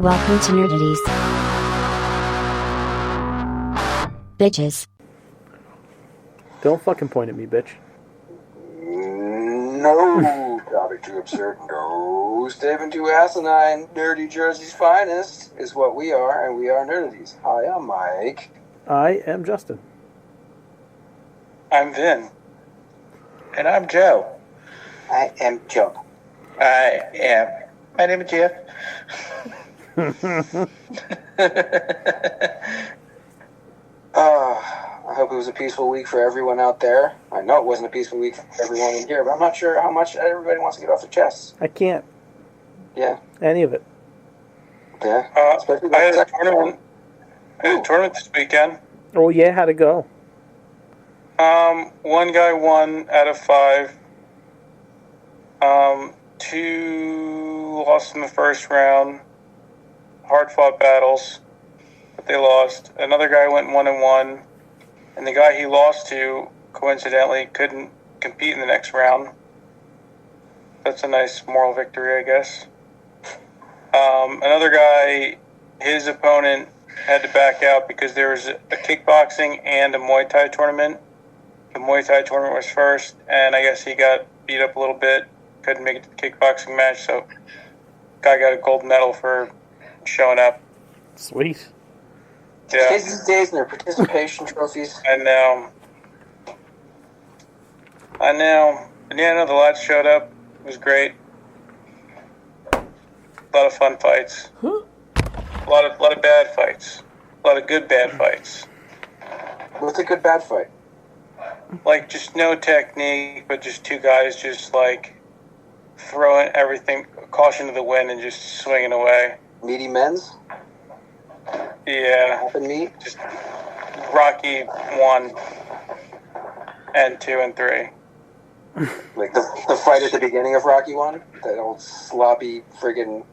Welcome to Nerdities. Bitches. Don't fucking point at me, bitch. No topic too absurd. No statement too asinine. Nerdy Jersey's finest is what we are, and we are Nerdities. Hi, I'm Mike. I am Justin. I'm Vin. And I'm Joe. I am Joe. My name is Jeff. I hope it was a peaceful week for everyone out there. I know it wasn't a peaceful week for everyone in here, but I'm not sure how much everybody wants to get off their chests. I can't. Yeah. Any of it. Yeah. I had a tournament. This weekend. Oh, yeah? How'd it go? One guy won out of 5. 2 lost in the first round. Hard-fought battles, but they lost. Another guy went 1-1, and the guy he lost to, coincidentally, couldn't compete in the next round. That's a nice moral victory, I guess. Another guy, his opponent had to back out because there was a kickboxing and a Muay Thai tournament. The Muay Thai tournament was first, and I guess he got beat up a little bit. Couldn't make it to the kickboxing match, so guy got a gold medal for showing up. Sweet. Yeah. Kids these days and their participation trophies. I know. And yeah, no, the lads showed up. It was great. A lot of fun fights. A lot of bad fights. A lot of good bad fights. What's a good bad fight? Like, just no technique, but just two guys just, like, throwing everything, caution to the wind, and just swinging away. Meaty men's? Yeah. Half and meat? Just Rocky 1 and 2 and 3. Like the fight at the beginning of Rocky 1? That old sloppy friggin'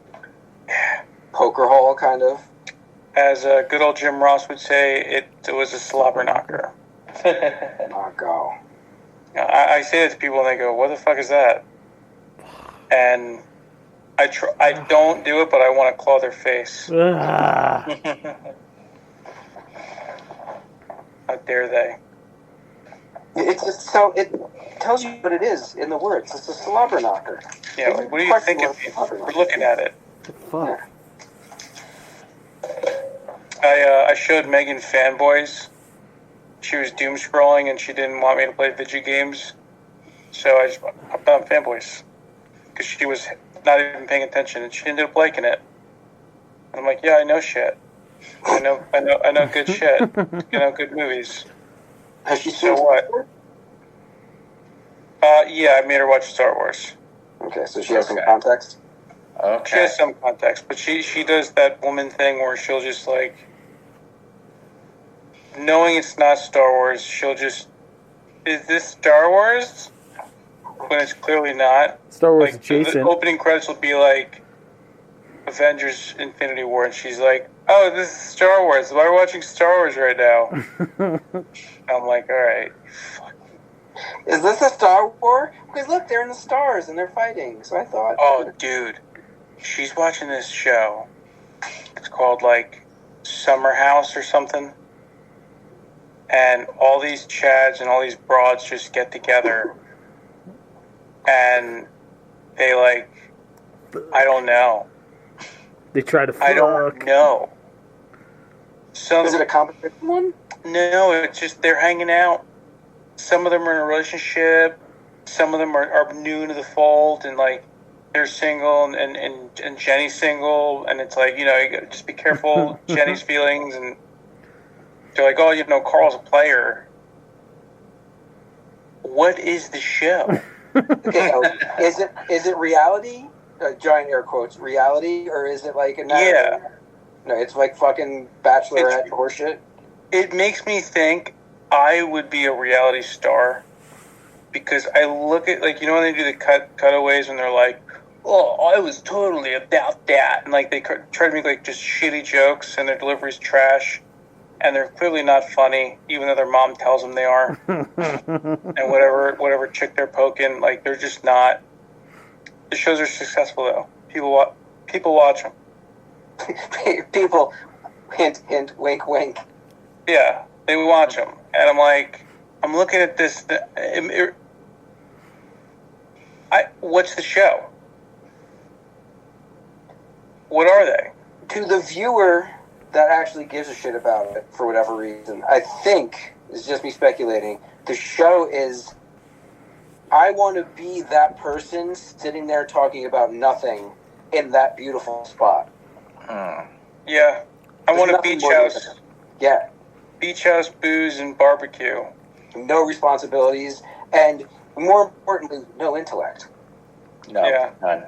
poker hole, kind of? As good old Jim Ross would say, it was a slobber knocker. Knocko. I say that to people and they go, what the fuck is that? And I don't do it, but I want to claw their face. How dare they? It tells you what it is in the words. It's a slobber knocker. Yeah, like, what do you think of me for looking at it? Fuck. I showed Megan Fanboys. She was doom scrolling and she didn't want me to play video games, so I just hopped on Fanboys because she was not even paying attention and she ended up liking it. And I'm like, yeah, I know shit. I know good shit. I know good movies. Has she seen what? Yeah, I made her watch Star Wars. Okay, so she has some context? Okay. She has some context, but she does that woman thing where she'll just, like, knowing it's not Star Wars, she'll just, is this Star Wars? When it's clearly not. Star Wars like, adjacent. The opening credits will be like Avengers Infinity War, and she's like, oh, this is Star Wars. Why are we watching Star Wars right now? I'm like, alright. Is this a Star War? Because look, they're in the stars and they're fighting, so I thought... Oh, dude. She's watching this show. It's called, like, Summer House or something. And all these chads and all these broads just get together. And they, like, I don't know. They try to fuck. I don't know. Is it a competition one? No, it's just they're hanging out. Some of them are in a relationship. Some of them are new to the fold, and, like, they're single, and Jenny's single, and it's like, you know, you gotta just be careful Jenny's feelings, and they're like, oh, you know, Carl's a player. What is the show? Okay, is it reality? Giant air quotes, reality, or is it like a No, it's like fucking Bachelorette horseshit. It makes me think I would be a reality star because I look at, like, you know, when they do the cutaways and they're like, oh, I was totally about that, and, like, they try to make, like, just shitty jokes and their delivery's trash. And they're clearly not funny, even though their mom tells them they are. And whatever chick they're poking, like, they're just not. The shows are successful, though. People watch them. People, hint, hint, wink, wink. Yeah, they watch them, and I'm like, I'm looking at this. What's the show? What are they? To the viewer that actually gives a shit about it for whatever reason, I think, it's just me speculating, the show is, I want to be that person sitting there talking about nothing in that beautiful spot. Yeah. I want a beach house. Yeah. Beach house, booze, and barbecue. No responsibilities, and more importantly, no intellect. No, yeah. None.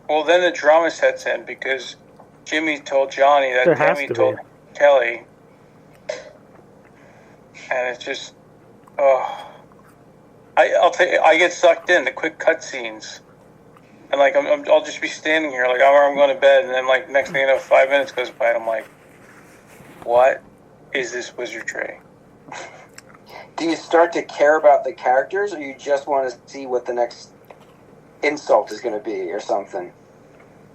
Well, then the drama sets in because Jimmy told Johnny that Tammy told Kelly. And it's just, I'll tell you, I get sucked in the quick cutscenes, and like I'll just be standing here like I'm going to bed, and then like next thing you know, 5 minutes goes by, and I'm like, what is this wizardry? Do you start to care about the characters, or you just want to see what the next insult is going to be, or something?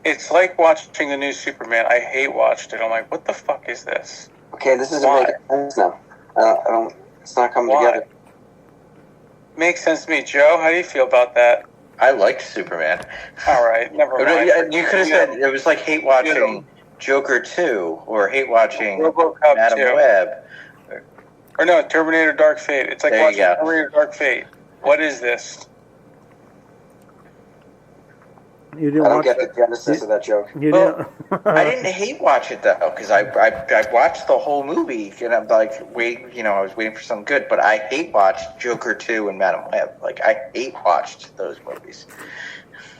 It's like watching the new Superman. I hate watched it. I'm like, what the fuck is this? Okay, this isn't making sense now. I don't. It's not coming together. Makes sense to me, Joe. How do you feel about that? I liked Superman. All right, never mind. You could have said it was like hate watching Joker 2 or hate watching RoboCop Madam 2. Web. Or no, Terminator Dark Fate. It's like watching Terminator Dark Fate. What is this? You didn't I don't watch get the genesis of that joke. You Well, didn't. I didn't hate watch it though, because I watched the whole movie and I'm like, I was waiting for something good, but I hate watched Joker 2 and Madam Web. Like I hate watched those movies.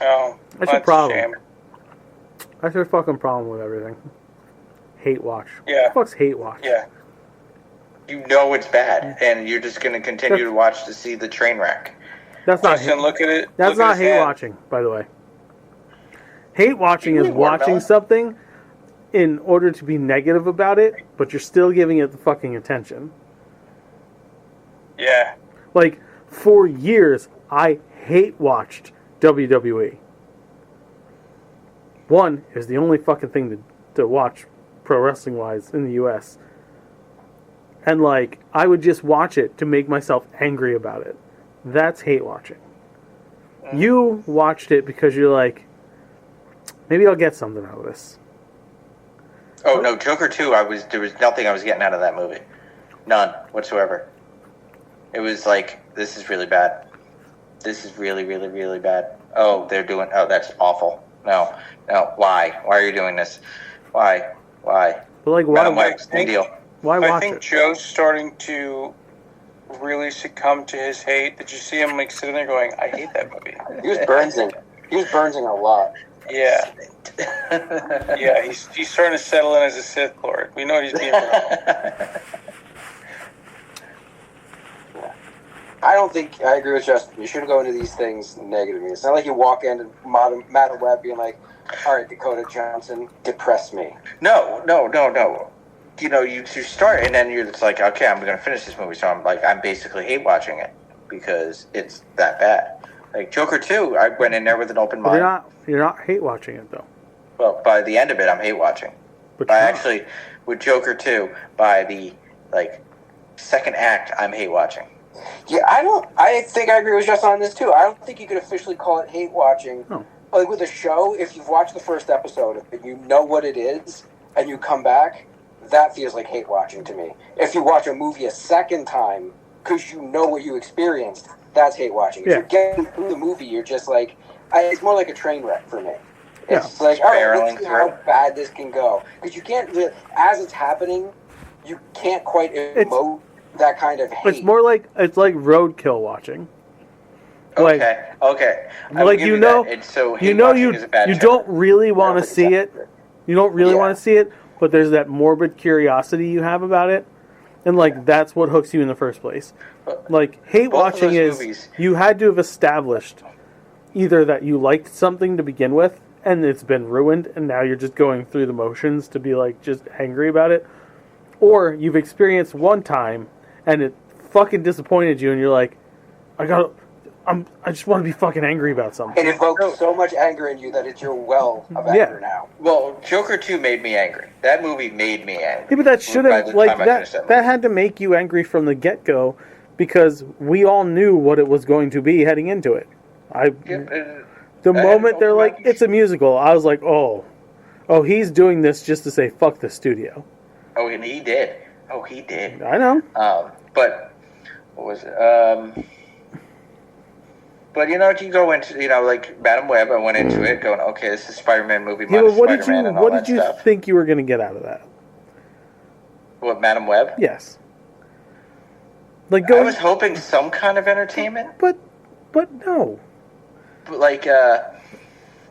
Oh, That's your problem. A shame. That's your fucking problem with everything. Hate watch. Yeah. What the fuck's hate watch? Yeah. You know it's bad, and you're just going to continue to watch to see the train wreck. That's not Justin, hate. look at it. That's not hate watching, by the way. Hate watching is watching something in order to be negative about it, but you're still giving it the fucking attention. Yeah. Like, for years, I hate watched WWE. One, is the only fucking thing to watch pro wrestling wise in the US. And like, I would just watch it to make myself angry about it. That's hate watching. You watched it because you're like, maybe I'll get something out of this. Oh no, Joker 2, there was nothing I was getting out of that movie. None whatsoever. It was like, this is really bad. This is really, really, really bad. Oh, that's awful. No, why? Why are you doing this? Why? But like, why? Why watch I think it? Joe's starting to really succumb to his hate. Did you see him like sitting there going, I hate that movie? He was Burnsing a lot. Yeah. Yeah, he's starting to settle in as a Sith Lord. We know what he's being wrong. I don't think, I agree with Justin. You shouldn't go into these things negatively. It's not like you walk into Madam Web being like, all right, Dakota Johnson, depress me. No. You start and then you're just like, okay, I'm going to finish this movie. So I'm basically hate watching it because it's that bad. Like Joker 2, I went in there with an open mind. You're not hate watching it though. Well, by the end of it, I'm hate watching. But actually, with Joker 2, by the second act, I'm hate watching. Yeah, I think I agree with Justin on this too. I don't think you could officially call it hate watching. No. Like with a show, if you've watched the first episode and you know what it is and you come back, that feels like hate watching to me. If you watch a movie a second time because you know what you experienced, that's hate watching. If you're getting through the movie, you're just like, it's more like a train wreck for me. It's like, all right, let's see how bad this can go. Because you can't, as it's happening, you can't quite emote that kind of hate. It's more like, it's like roadkill watching. Okay. Like, you don't really want to see it. You don't really want to see it, but there's that morbid curiosity you have about it. And, like, that's what hooks you in the first place. Like, hate watching is, you had to have established either that you liked something to begin with, and it's been ruined, and now you're just going through the motions to be, like, just angry about it. Or you've experienced one time, and it fucking disappointed you, and you're like, I just want to be fucking angry about something. It evokes so much anger in you that it's your well of anger now. Well, Joker 2 made me angry. That movie made me angry. Yeah, but that should have, like, that had to make you angry from the get-go, because we all knew what it was going to be heading into it. The moment they're like, it's a musical, I was like, oh, he's doing this just to say, fuck the studio. Oh, and he did. Oh, he did. I know. But, what was it? But, you go into, like, Madam Web, I went into it going, okay, this is a Spider-Man movie, minus Spider-Man and all that stuff. What did you think you were going to get out of that? What, Madam Web? Yes. Like, I was hoping some kind of entertainment. But no. But, like, I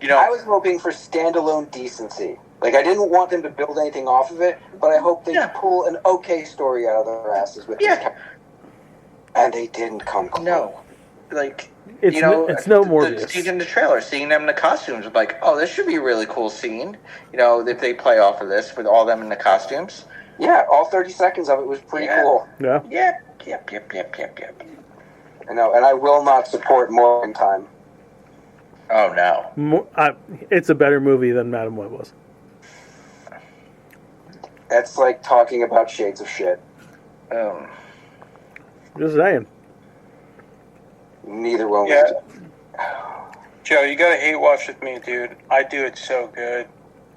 was hoping for standalone decency. Like, I didn't want them to build anything off of it, but I hope they pull an okay story out of their asses with this. And they didn't come close. No. Like... It's no Morbius. Seeing in the trailer, seeing them in the costumes, like, oh, this should be a really cool scene. If they play off of this with all them in the costumes. Yeah, all 30 seconds of it was pretty cool. Yeah. Yep. I know, and I will not support more in time. Oh, no. It's a better movie than Madam Web was. That's like talking about shades of shit. Just saying. Neither one. Yeah. Joe, you gotta hate watch with me, dude. I do it so good.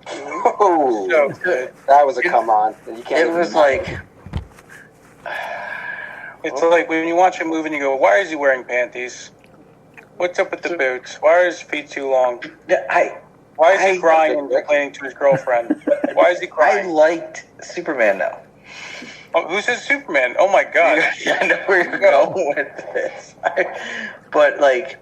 Oh, so good. That was a come on. You can't. It was like. It's like when you watch a movie and you go, "Why is he wearing panties? What's up with the boots? Why are his feet too long? Why is he crying and complaining to his girlfriend? Why is he crying?" I liked Superman though. Oh, who says Superman? Oh my god! I know where you're going with this. But like,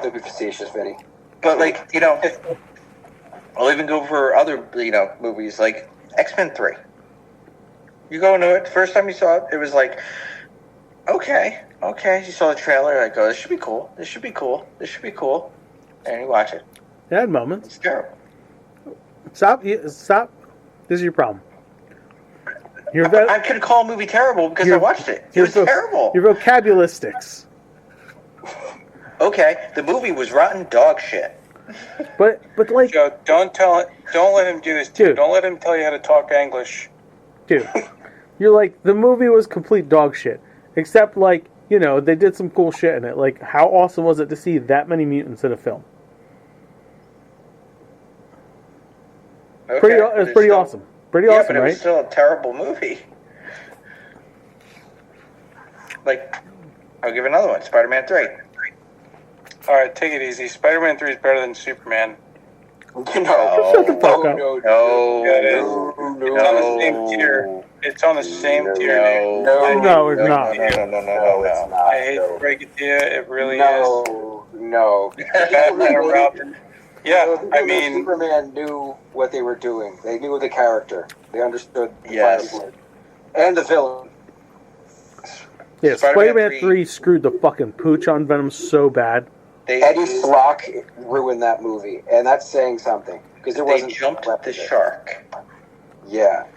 don't be facetious, Vinnie. But like, I'll even go for other movies like X-Men 3. You go into it, the first time you saw it, it was like, okay. You saw the trailer, I go, this should be cool. And you watch it. It had moments. It's terrible. Stop. This is your problem. I could call a movie terrible because I watched it. It was terrible. Your vocabulistics. Okay, the movie was rotten dog shit. But like, Joe, don't let him do this, dude. Don't let him tell you how to talk English, dude. You're like, the movie was complete dog shit, except like, they did some cool shit in it. Like, how awesome was it to see that many mutants in a film? Okay, it was pretty awesome. Pretty awesome, but it right? was still a terrible movie. Like, I'll give another one. Spider-Man 3. All right, take it easy. Spider-Man 3 is better than Superman. Shut the fuck up. No. Yeah, it is. It's on the same tier. It's on the same tier. No, it's not. No, it's not. I hate to break it to you. It really is. No. Batman and Robin. Yeah, I mean, Superman knew what they were doing. They knew the character. They understood the Yes. And the villain. Yeah, Spider-Man 3 screwed the fucking pooch on Venom so bad. Eddie Flock ruined that movie, and that's saying something because They jumped the shark. Yeah,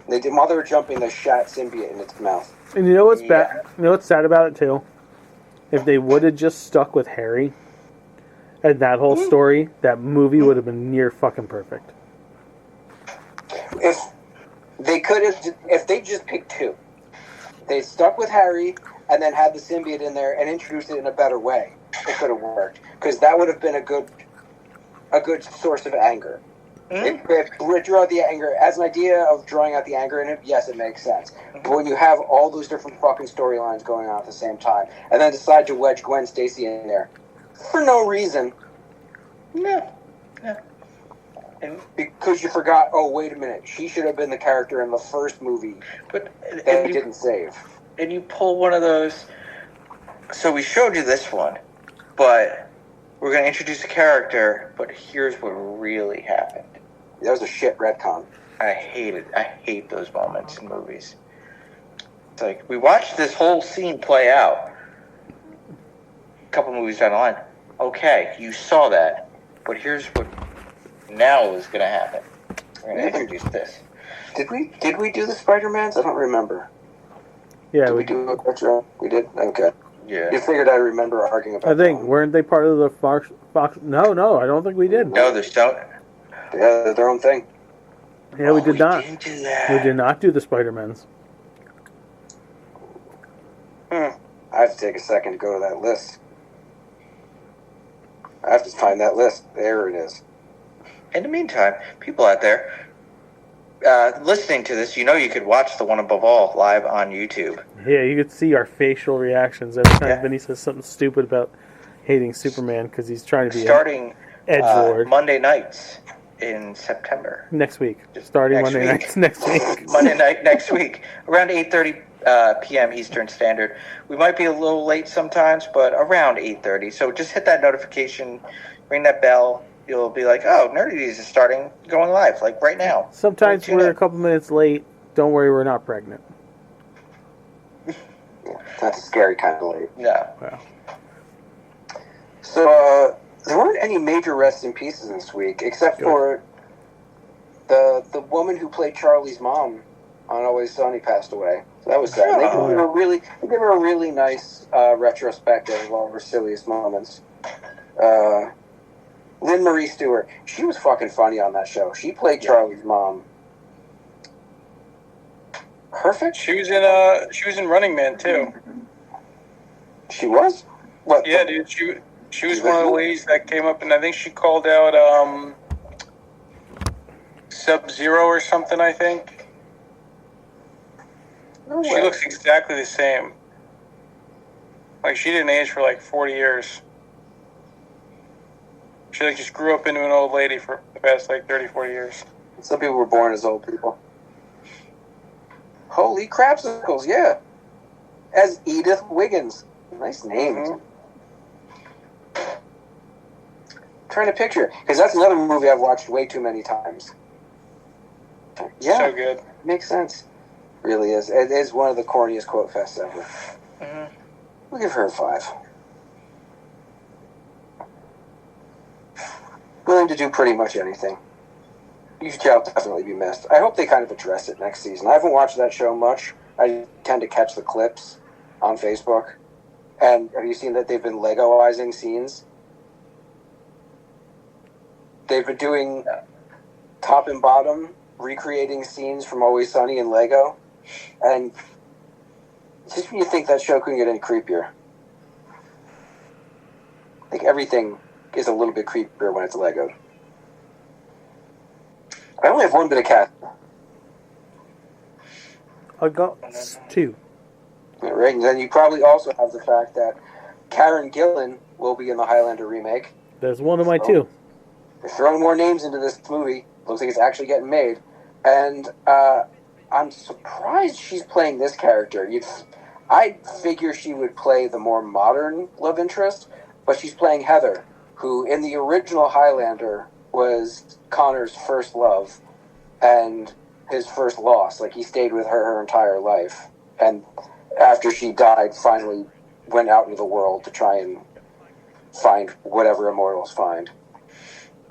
they did. While they were jumping, they shot symbiote in its mouth. And you know what's bad? You know what's sad about it too? If they would have just stuck with Harry and that whole story, that movie would have been near fucking perfect. If they could have, if they just picked two, they stuck with Harry and then had the symbiote in there and introduced it in a better way. It could have worked because that would have been a good source of anger. If we draw the anger as an idea of drawing out the anger in it, yes, it makes sense. But when you have all those different fucking storylines going on at the same time, and then decide to wedge Gwen Stacy in there for no reason, No. and because you forgot, oh wait a minute, she should have been the character in the first movie, But that they didn't save. And you pull one of those. So we showed you this one, but we're going to introduce a character. But here's what really happened. That was a shit retcon. I hate those moments in movies. It's like we watched this whole scene play out. A couple movies down the line. Okay, you saw that, but here's what now is going to happen. We're going to introduce this. Did we do the Spider-Mans? I don't remember. Yeah, Did we do a retro? We did? Okay. Yeah. You figured I remember arguing about I think, that. weren't they part of the Fox? No, I don't think we did. No, they're still. Yeah, they're their own thing. Yeah, we did not. Didn't do that. We did not do the Spider-Mans. I have to take a second to go to that list. I have to find that list. There it is. In the meantime, people out there listening to this, you could watch The One Above All live on YouTube. Yeah, you could see our facial reactions every time Yeah. Vinnie says something stupid about hating Superman because he's trying to be Starting an edgelord. Monday nights in September. Next week. Starting Next Monday week. nights next week. Monday night next week, around 8:30 p.m. Eastern Standard. We might be a little late sometimes, but around 8:30. So just hit that notification, ring that bell. You'll be like, oh, Nerdities is going live, like right now. Sometimes we're a couple minutes late. Don't worry, we're not pregnant. That's a scary kind of late. Yeah. Wow. So, there weren't any major rest in pieces this week, except for the woman who played Charlie's mom on Always Sunny passed away. So that was sad. They gave her a really nice retrospective of all of her silliest moments. Lynn Marie Stewart, she was fucking funny on that show. She played Charlie's mom. Perfect. She was in Running Man too. She was? What? Yeah, dude. She was one of the ladies that came up, and I think she called out Sub-Zero or something. I think. No She way. looks exactly the same. Like she didn't age for like 40 years. She just grew up into an old lady for the past 30, 40 years. Some people were born as old people. Holy crapsicles, yeah. As Edith Wiggins. Nice name. Trying to picture, because that's another movie I've watched way too many times. Yeah, So good. makes sense. Really is. It is one of the corniest quote fests ever. Mm-hmm. We'll give her a 5. Willing to do pretty much anything. Shall definitely be missed. I hope they kind of address it next season. I haven't watched that show much. I tend to catch the clips on Facebook. And have you seen that they've been Legoizing scenes? They've been doing top and bottom, recreating scenes from Always Sunny in Lego. And just when you think that show couldn't get any creepier. I think everything is a little bit creepier when it's Legoed. I only have one bit of cat. I got 2. Right, and then you probably also have the fact that Karen Gillan will be in the Highlander remake. There's one of my 2. They're throwing more names into this movie. Looks like it's actually getting made. And I'm surprised she's playing this character. I'd figure she would play the more modern love interest, but she's playing Heather, who in the original Highlander was Connor's first love and his first loss. Like, he stayed with her entire life. And after she died, finally went out into the world to try and find whatever immortals find.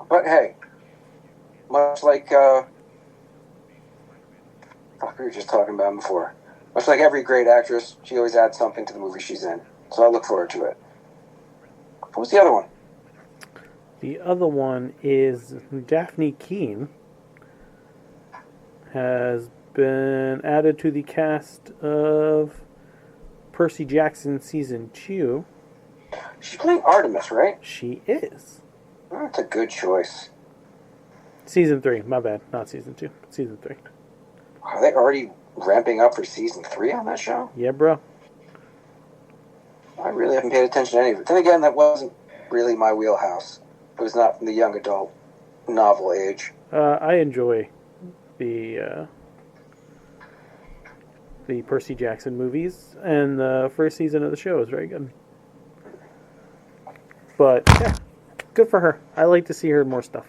But hey, much like we were just talking about before, much like every great actress, she always adds something to the movie she's in. So I look forward to it. What was the other one? The other one is Daphne Keane has been added to the cast of Percy Jackson Season 2. She's playing Artemis, right? She is. Oh, that's a good choice. Season 3, my bad. Not Season 2. Season 3. Are they already ramping up for Season 3 on that show? Yeah, bro. I really haven't paid attention to any of it. Then again, that wasn't really my wheelhouse. It was not from the young adult novel age. I enjoy the Percy Jackson movies, and the first season of the show is very good. But yeah, good for her. I like to see her in more stuff.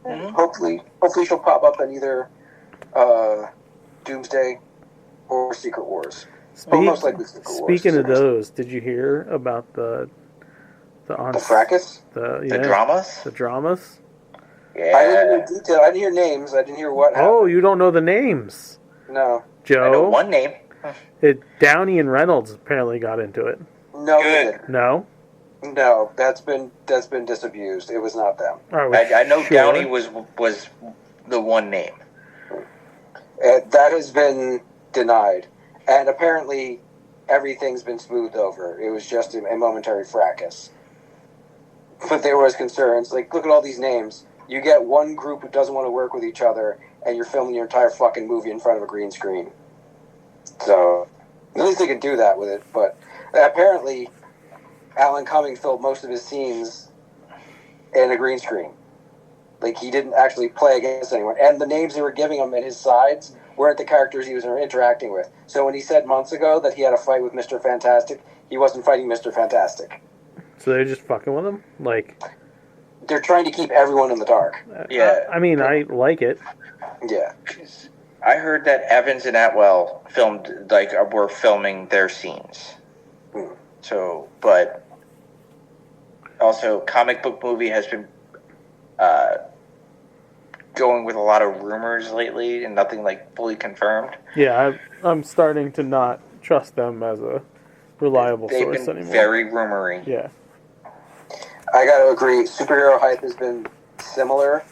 Mm-hmm. Hopefully she'll pop up in either Doomsday or Secret Wars. Most likely Secret Wars. Speaking of those, did you hear about the fracas? The dramas? The dramas? Yeah. I didn't hear detail. I didn't hear names. I didn't hear what happened. Oh, you don't know the names? No. Joe? I know one name. Downey and Reynolds apparently got into it. No, Good. they didn't. No? No, that's been disabused. It was not them. I know sure? Downey was the one name. That has been denied, and apparently everything's been smoothed over. It was just a momentary fracas. But there was concerns. Like, look at all these names. You get one group who doesn't want to work with each other, and you're filming your entire fucking movie in front of a green screen. So, at least they can do that with it. But apparently, Alan Cumming filmed most of his scenes in a green screen. Like, he didn't actually play against anyone. And the names they were giving him at his sides weren't the characters he was interacting with. So when he said months ago that he had a fight with Mr. Fantastic, he wasn't fighting Mr. Fantastic. So they're just fucking with him? Like... They're trying to keep everyone in the dark. Yeah. I mean, I like it. Yeah. I heard that Evans and Atwell were filming their scenes. So, but also, comic book movie has been going with a lot of rumors lately and nothing like fully confirmed. Yeah, I'm starting to not trust them as a reliable They've source been anymore. very rumory. Yeah. I gotta agree, superhero hype has been similar.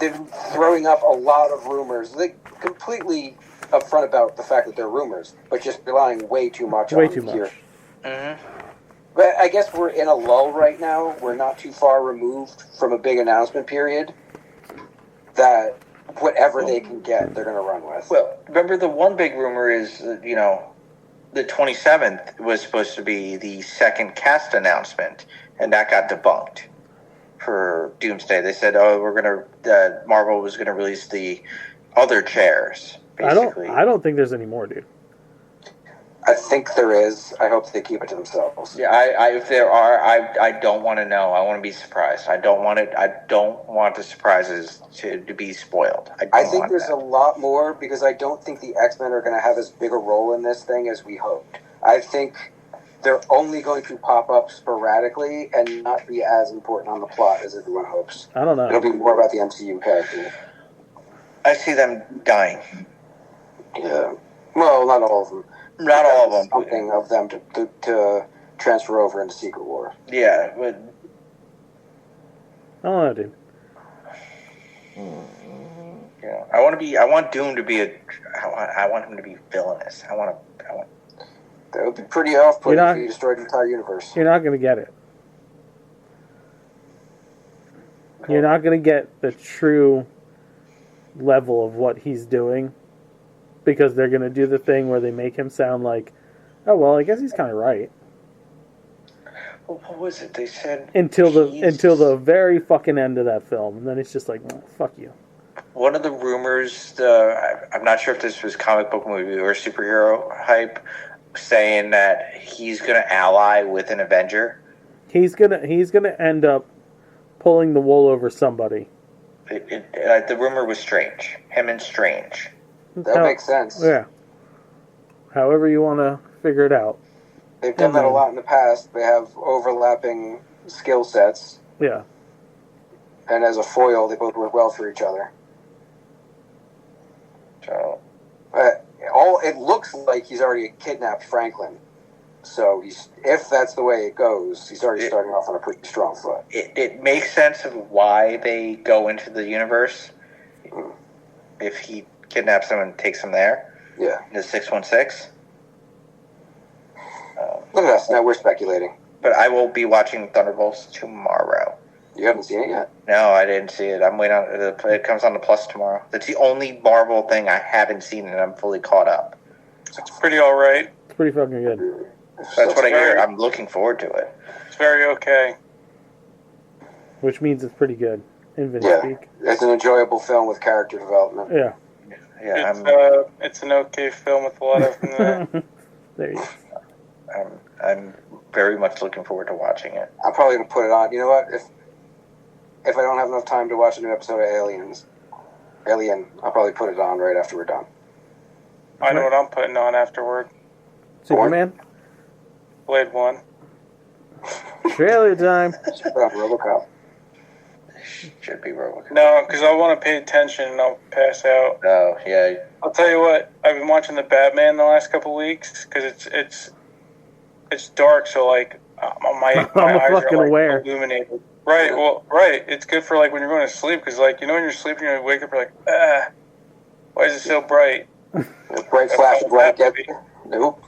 They've been throwing up a lot of rumors. They're completely upfront about the fact that they're rumors, but just relying way too much on Way too here. much. Mm-hmm. But I guess we're in a lull right now. We're not too far removed from a big announcement period that whatever they can get, they're going to run with. Well, remember the one big rumor is, the 27th was supposed to be the second cast announcement, and that got debunked for Doomsday. They said, Marvel was gonna release the other chairs. Basically, I don't think there's any more, dude. I think there is. I hope they keep it to themselves. Yeah, if there are, I don't want to know. I want to be surprised. I don't want it. I don't want the surprises to be spoiled. I think there's a lot more because I don't think the X-Men are going to have as big a role in this thing as we hoped. I think they're only going to pop up sporadically and not be as important on the plot as everyone hopes. I don't know. It'll be more about the MCU character. I see them dying. Yeah. Well, not all of them. Not all of them. Something of them to transfer over into Secret War. Yeah, but I don't know, dude. I want Doom to be I want him to be villainous. That would be pretty off-putting You're not- if you destroyed the entire universe. You're not going to get it. You're not going to get the true level of what he's doing because they're going to do the thing where they make him sound like, oh, well, I guess he's kind of right. What was it they said? Until the very fucking end of that film. And then it's just like, well, fuck you. One of the rumors, I'm not sure if this was comic book movie or superhero hype, saying that he's going to ally with an Avenger. He's gonna end up pulling the wool over somebody. The rumor was Strange. Him and Strange. That makes sense. Yeah. However you want to figure it out. They've done that a lot in the past. They have overlapping skill sets. Yeah. And as a foil, they both work well for each other. So, it looks like he's already kidnapped Franklin. So if that's the way it goes, he's already starting off on a pretty strong foot. It makes sense of why they go into the universe. Mm-hmm. If he kidnaps them and takes them there. Yeah. The 616. Look at us. Now we're speculating. But I will be watching Thunderbolts tomorrow. You haven't seen it yet? No, I didn't see it. I'm waiting on it. It comes on the Plus tomorrow. That's the only Marvel thing I haven't seen, and I'm fully caught up. It's pretty all right. It's pretty fucking good. That's what I hear. I'm looking forward to it. It's very okay. Which means it's pretty good. In Vinnie speak. It's an enjoyable film with character development. Yeah. Yeah, it's an okay film with a lot of. There you go. I'm very much looking forward to watching it. I'm probably going to put it on. You know what? If I don't have enough time to watch a new episode of Alien, I'll probably put it on right after we're done. I know what I'm putting on afterward. Superman? Blade 1. Trailer time. RoboCop. Should be RoboCop. No, because I want to pay attention and I'll pass out. Oh, yeah. I'll tell you what, I've been watching the Batman the last couple weeks because it's it's dark, so like my eyes fucking are like aware. illuminated. Right. Well, right. It's good for like when you're going to sleep because like when you're sleeping, you wake up, you're like, why is it so bright? Bright flash of light. Nope.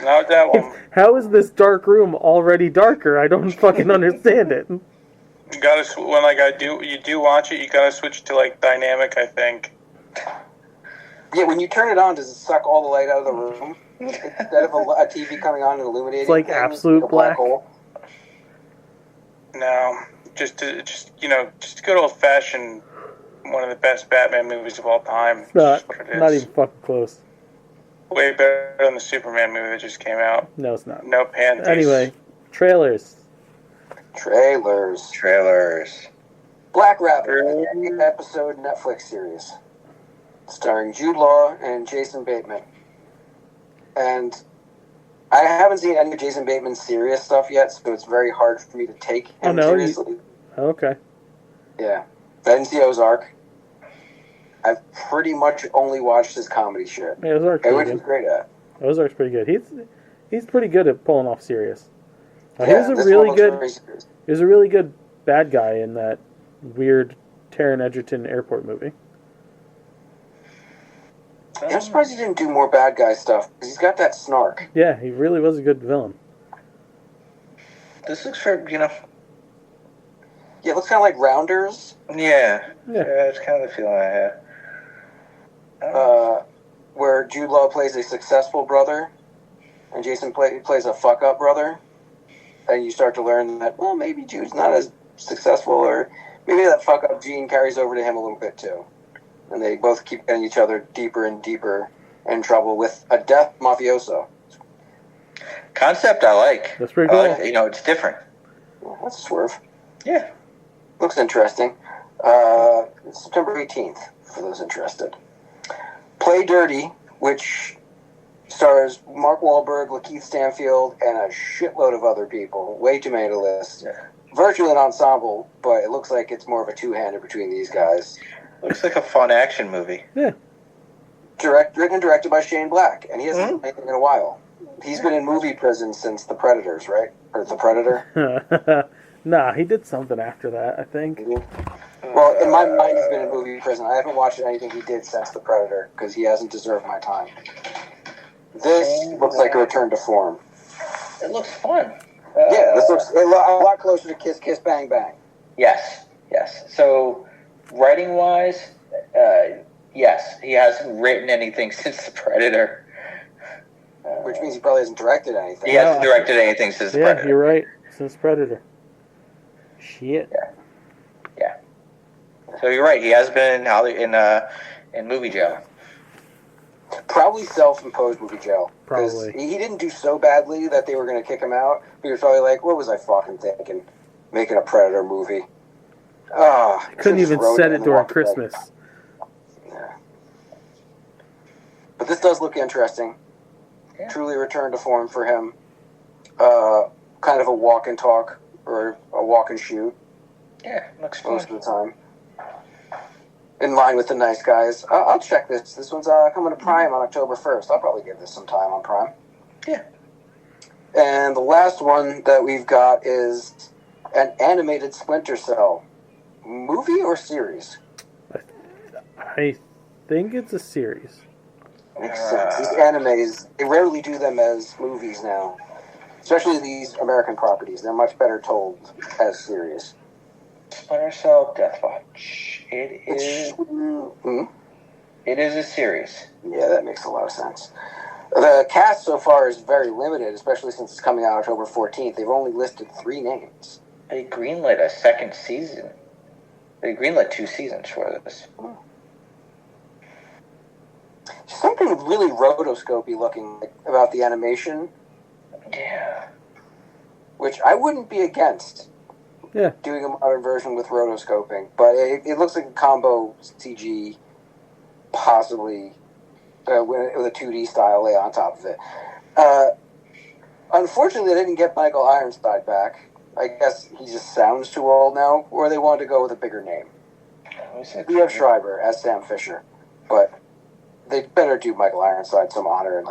Not that one. How is this dark room already darker? I don't fucking understand it. You gotta when like you do watch it, you gotta switch to like dynamic. I think. Yeah, when you turn it on, does it suck all the light out of the room instead of a TV coming on and illuminating? It's like things, absolute like a black black. hole? No, just good old fashioned. One of the best Batman movies of all time. It's not. What it is. Not even fucking close. Way better than the Superman movie that just came out. No, it's not. No panties. Anyway, trailers. Black Rabbit, an 8-episode Netflix series starring Jude Law and Jason Bateman. And I haven't seen any of Jason Bateman's serious stuff yet, so it's very hard for me to take him seriously. Okay. Yeah. I didn't see Ozark. I've pretty much only watched his comedy shit. Yeah, Ozark's pretty good. He's great at. Ozark's pretty good. He's pretty good at pulling off serious. He Yeah, was a really good bad guy in that weird Taron Egerton airport movie. I'm surprised he didn't do more bad guy stuff, because he's got that snark. Yeah, he really was a good villain. This looks for, Yeah, it looks kind of like Rounders. Yeah, it's kind of the feeling I had. Where Jude Law plays a successful brother, and Jason plays a fuck-up brother. And you start to learn that, well, maybe Jude's not as successful, or maybe that fuck-up gene carries over to him a little bit, too. And they both keep getting each other deeper and deeper in trouble with a death mafioso. Concept I like. That's pretty cool. It's different. Well, that's a swerve. Yeah. Looks interesting. It's September 18th, for those interested. Play Dirty, which stars Mark Wahlberg, Lakeith Stanfield, and a shitload of other people. Way too many to list. Yeah. Virtually an ensemble, but it looks like it's more of a two-hander between these guys. Looks like a fun action movie. Yeah. Written and directed by Shane Black, and he hasn't done anything in a while. He's been in movie prison since The Predators, right? Or The Predator? Nah, he did something after that, I think. Well, in my mind, he's been in movie prison. I haven't watched anything he did since The Predator, because he hasn't deserved my time. This looks like a return to form. It looks fun. Yeah, this looks a lot closer to Kiss Kiss Bang Bang. Yes. So, writing-wise, yes, he hasn't written anything since The Predator. Which means he probably hasn't directed anything. He hasn't directed anything since The Predator. Yeah, you're right. Since Predator. Shit. Yeah. So you're right. He has been in movie jail. Probably self-imposed movie jail. Probably. He didn't do so badly that they were going to kick him out. But he was probably like, what was I fucking thinking? Making a Predator movie. Couldn't even set it during Christmas. Yeah. But this does look interesting. Yeah. Truly a return to form for him. Kind of a walk and talk, or a walk and shoot. Yeah, looks fun. Most of the time. In line with the nice guys. I'll check this. This one's coming to Prime on October 1st. I'll probably give this some time on Prime. Yeah. And the last one that we've got is an animated Splinter Cell. Movie or series? I think it's a series. Makes sense. These animes, they rarely do them as movies now. Especially these American properties. They're much better told as series. Splinter Cell Death Watch. It is a series. Yeah, that makes a lot of sense. The cast so far is very limited, especially since it's coming out October 14th. They've only listed 3 names. They greenlit a second season. They greenlit 2 seasons for this. Something really rotoscopy looking about the animation. Yeah. Which I wouldn't be against. Yeah. Doing a modern version with rotoscoping. But it looks like a combo CG, possibly with a 2D style lay on top of it. Unfortunately, they didn't get Michael Ironside back. I guess he just sounds too old now, or they wanted to go with a bigger name. We have Schreiber as Sam Fisher, but they better do Michael Ironside some honor and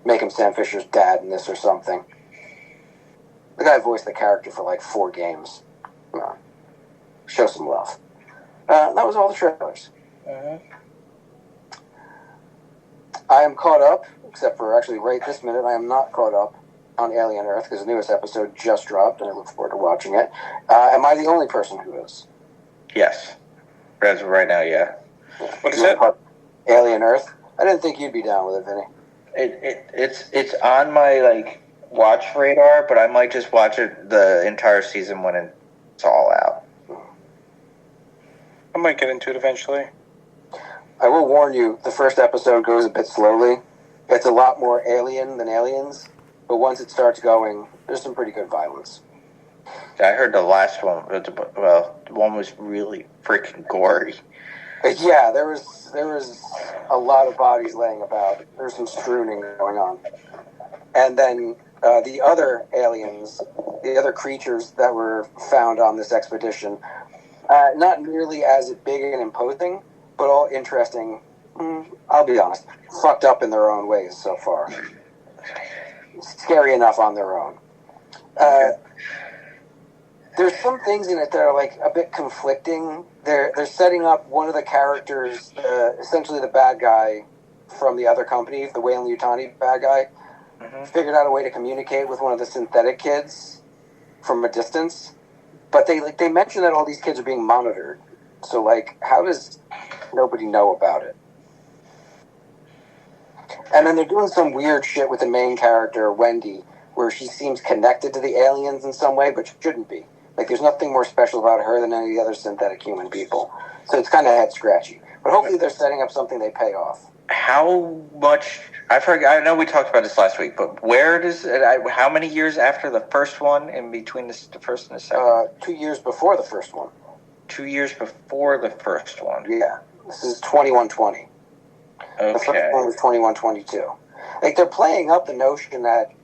make him Sam Fisher's dad in this or something. The guy voiced the character for like 4 games. Show some love. That was all the trailers. I am caught up, except for actually right this minute, I am not caught up on Alien Earth because the newest episode just dropped and I look forward to watching it. Am I the only person who is? Yes. As of right now, yeah. What is it? Alien Earth. I didn't think you'd be down with it, Vinny. It's on my like watch radar, but I might just watch it the entire season when it's all out. I might get into it eventually. I will warn you, the first episode goes a bit slowly. It's a lot more alien than Aliens, but once it starts going, there's some pretty good violence. I heard the last one. Well, the one was really freaking gory. Yeah, there was a lot of bodies laying about. There's some spooning going on, and then the other aliens, the other creatures that were found on this expedition, not nearly as big and imposing, but all interesting. I'll be honest, fucked up in their own ways so far. Scary enough on their own. There's some things in it that are like a bit conflicting. They're setting up one of the characters, essentially the bad guy from the other company, the Weyland-Yutani bad guy, figured out a way to communicate with one of the synthetic kids from a distance. But they mention that all these kids are being monitored. So like, how does nobody know about it? And then they're doing some weird shit with the main character, Wendy, where she seems connected to the aliens in some way, but she shouldn't be. Like, there's nothing more special about her than any of the other synthetic human people. So it's kind of head-scratchy. But hopefully they're setting up something they pay off. How much... I know we talked about this last week, but where does... how many years after the first one in between the first and the second? 2 years before the first one. 2 years before the first one? Yeah. This is 2120. Okay. The first one was 2122. Like, they're playing up the notion that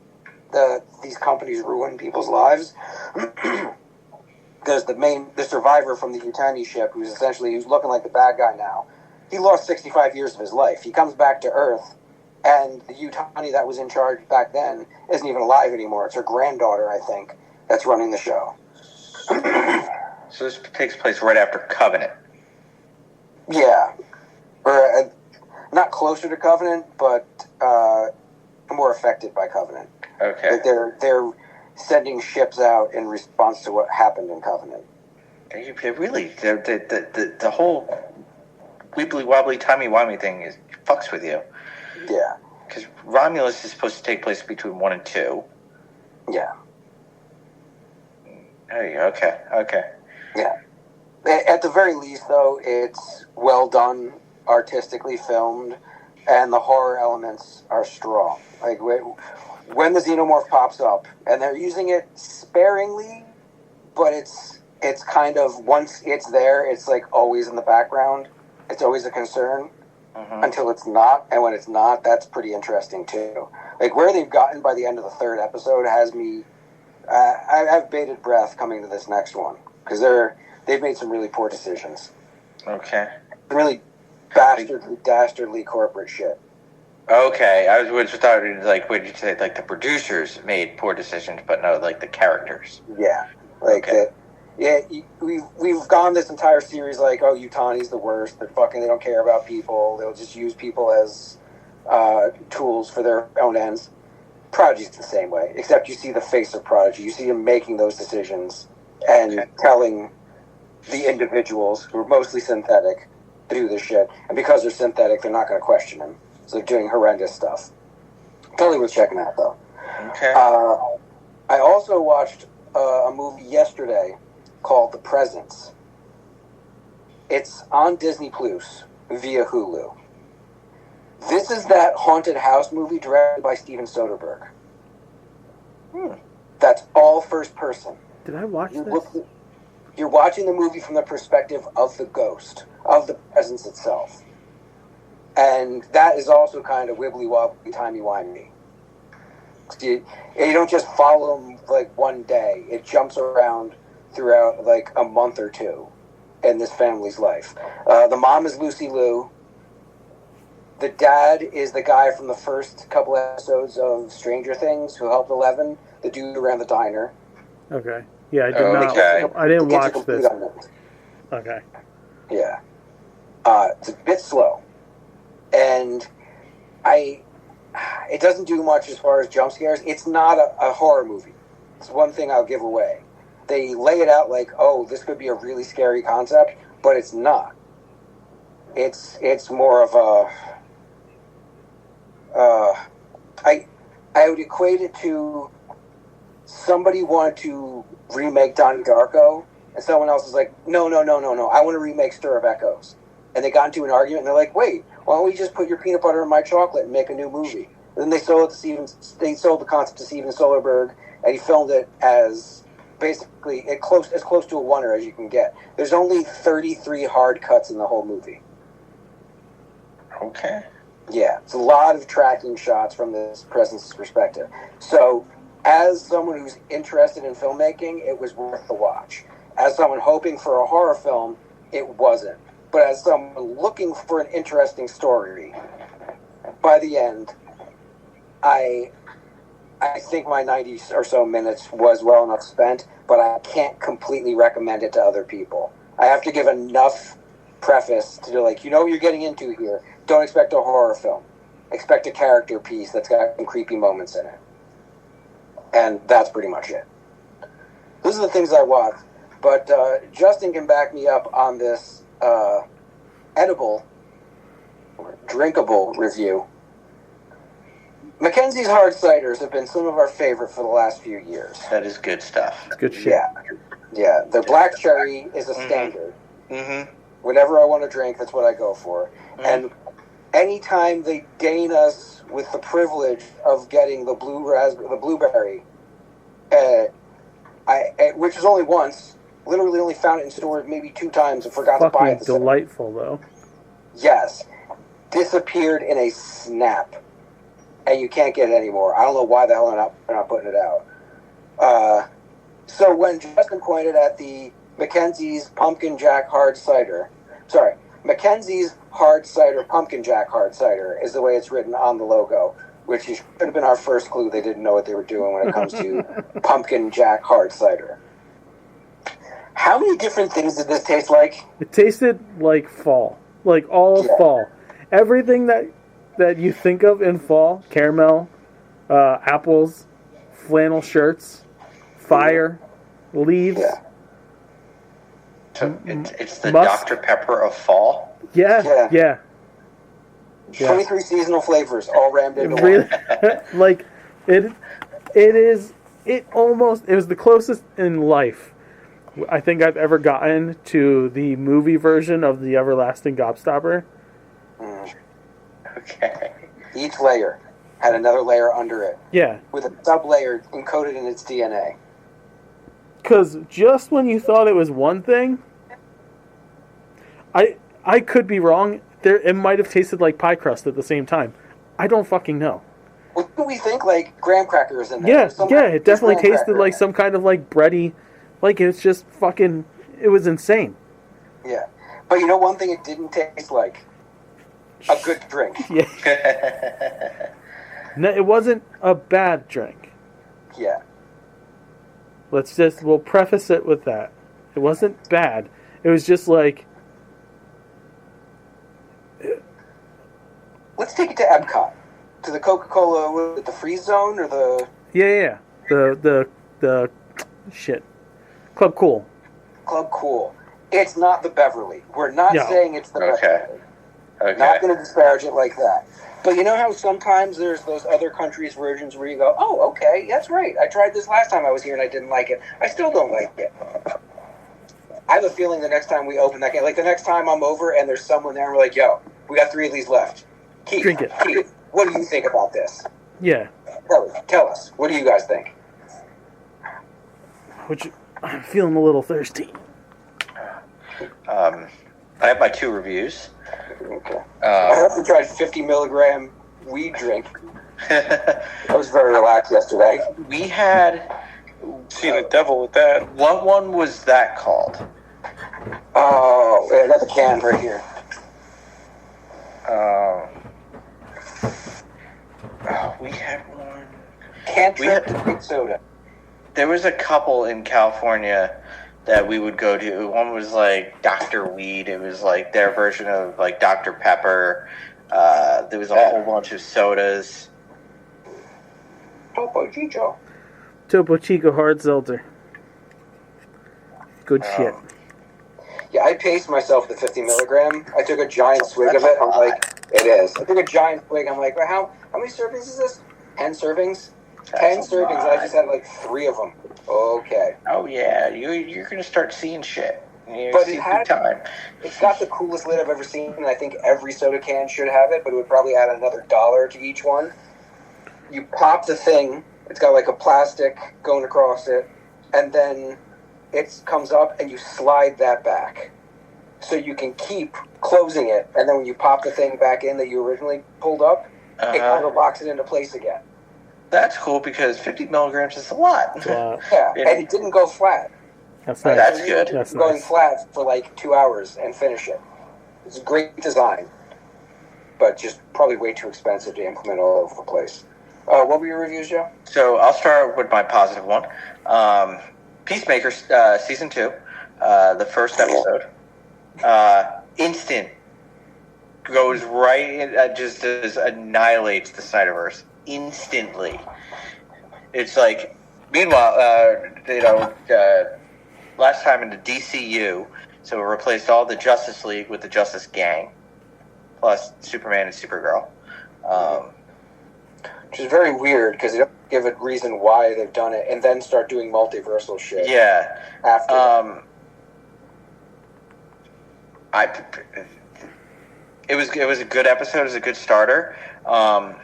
these companies ruin people's lives. Because the survivor from the Yutani ship, who's looking like the bad guy now, he lost 65 years of his life. He comes back to Earth, and the Yutani that was in charge back then isn't even alive anymore. It's her granddaughter, I think, that's running the show. So this takes place right after Covenant. Yeah. Or, not closer to Covenant, but more affected by Covenant. Okay. Like they're sending ships out in response to what happened in Covenant. The whole wibbly-wobbly, timey-wimey thing fucks with you. Yeah. Because Romulus is supposed to take place between 1 and 2. Yeah. Hey, okay. Yeah. At the very least, though, it's well done, artistically filmed, and the horror elements are strong. Like, when the xenomorph pops up, and they're using it sparingly, but it's kind of, once it's there, it's like always in the background. It's always a concern until it's not, and when it's not, that's pretty interesting too. Like, where they've gotten by the end of the 3rd episode has me, I have bated breath coming to this next one, because they've made some really poor decisions. Okay. Really dastardly corporate shit. Okay, I was thought it was like, what did you say? Like the producers made poor decisions, but no, like the characters. Yeah, like okay. We've gone this entire series like, oh, Yutani's the worst. They don't care about people. They'll just use people as tools for their own ends. Prodigy's the same way, except you see the face of Prodigy. You see him making those decisions and telling the individuals who are mostly synthetic to do this shit. And because they're synthetic, they're not going to question him. So they're doing horrendous stuff. Totally worth checking out, though. Okay. I also watched a movie yesterday called The Presence. It's on Disney Plus via Hulu. This is that haunted house movie directed by Steven Soderbergh. That's all first person. Did I watch this? You're watching the movie from the perspective of the ghost, of the presence itself. And that is also kind of wibbly-wobbly, timey-wimey. You don't just follow them like one day. It jumps around throughout like a month or two in this family's life. The mom is Lucy Liu. The dad is the guy from the first couple episodes of Stranger Things who helped Eleven, the dude around the diner. Okay. Yeah, I did not. Okay. I didn't watch this. Okay. Yeah. It's a bit slow. And it doesn't do much as far as jump scares. It's not a horror movie. It's one thing I'll give away. They lay it out like, oh, this could be a really scary concept, but it's not. It's more of I would equate it to somebody wanted to remake Donnie Darko, and someone else is like, no, I want to remake Stir of Echoes. And they got into an argument, and they're like, wait, why don't we just put your peanut butter in my chocolate and make a new movie? And then they sold the concept to Steven Soderbergh, and he filmed it as basically as close to a oneer as you can get. There's only 33 hard cuts in the whole movie. Okay. Yeah, it's a lot of tracking shots from this presence perspective. So, as someone who's interested in filmmaking, it was worth the watch. As someone hoping for a horror film, it wasn't. But as someone looking for an interesting story, by the end, I think my 90 or so minutes was well enough spent, but I can't completely recommend it to other people. I have to give enough preface to like, you know what you're getting into here. Don't expect a horror film. Expect a character piece that's got some creepy moments in it. And that's pretty much it. Those are the things I watched. But Justin can back me up on this edible or drinkable review. Mackenzie's hard ciders have been some of our favorite for the last few years. That is good stuff. It's good shit. Yeah. Their black cherry is a standard. Mm-hmm. Whenever I want to drink, that's what I go for. Mm-hmm. And anytime they deign us with the privilege of getting the blueberry, which is only once, literally only found it in stores maybe 2 times and forgot to buy it. Delightful, though. Yes. Disappeared in a snap. And you can't get it anymore. I don't know why the hell they're not putting it out. So when Justin pointed at the Mackenzie's Pumpkin Jack Hard Cider, Mackenzie's Hard Cider Pumpkin Jack Hard Cider is the way it's written on the logo, which should have been our first clue they didn't know what they were doing when it comes to Pumpkin Jack Hard Cider. How many different things did this taste like? It tasted like fall. Like all fall. Everything that you think of in fall: caramel, apples, flannel shirts, fire, leaves. Yeah. So it's the Dr. Pepper of fall? Yeah. 23 seasonal flavors all rammed into one. Like, it was the closest in life I think I've ever gotten to the movie version of the Everlasting Gobstopper. Okay. Each layer had another layer under it. Yeah. With a sub-layer encoded in its DNA. Because just when you thought it was one thing, I could be wrong. It might have tasted like pie crust at the same time. I don't fucking know. Well, didn't we think like graham crackers in there? Yeah, it definitely tasted like some kind of like bready, like it's just fucking, it was insane. Yeah. But you know one thing it didn't taste like? A good drink. Yeah. No, it wasn't a bad drink. Yeah. We'll preface it with that. It wasn't bad. It was just like... Let's take it to Epcot. To the Coca-Cola, the freeze zone or the... Yeah. The shit. Club Cool. Club Cool. It's not the Beverly. We're not saying it's the Beverly. Okay. Not going to disparage it like that. But you know how sometimes there's those other countries' versions where you go, oh, okay, that's right. I tried this last time I was here and I didn't like it. I still don't like it. I have a feeling the next time we open that can, like the next time I'm over and there's someone there and we're like, yo, we got 3 of these left. Keith, drink it. Keith, what do you think about this? Yeah. Tell us. What do you guys think? I'm feeling a little thirsty. I have my 2 reviews. Okay. I hope you tried 50 milligram weed drink. I was very relaxed yesterday. We had seen the devil with that. What one was that called? Oh, I got the can right here. We had one. Cantrip Great Soda. There was a couple in California that we would go to. One was like Dr. Weed. It was like their version of like Dr. Pepper. There was a whole bunch of sodas. Topo Chico. Topo Chico Hard Seltzer. Good shit. Yeah, I paced myself the 50 milligram. I took a giant swig of it. I'm like, it is. I took a giant swig. I'm like, well, how many servings is this? 10 servings? 10 servings. I just had like 3 of them. Okay. Oh yeah, you're gonna start seeing shit. But it's got the coolest lid I've ever seen, and I think every soda can should have it, but it would probably add another $1 to each one. You pop the thing, it's got like a plastic going across it, and then it comes up and you slide that back. So you can keep closing it, and then when you pop the thing back in that you originally pulled up, it kind of locks it into place again. That's cool because 50 milligrams is a lot. Wow. Yeah, and it didn't go flat. That's nice. That's good. That's going nice. flat for like 2 hours and finish it. It's a great design, but just probably way too expensive to implement all over the place. What were your reviews, Joe? So I'll start with my positive one. Peacemaker season 2, the first episode, instant goes right in, just annihilates the Snyderverse instantly. It's like, meanwhile, last time in the DCU, so it replaced all the Justice League with the Justice Gang, plus Superman and Supergirl. Which is very weird because they don't give a reason why they've done it, and then start doing multiversal shit. Yeah. After. It was a good episode. It was a good starter. I'm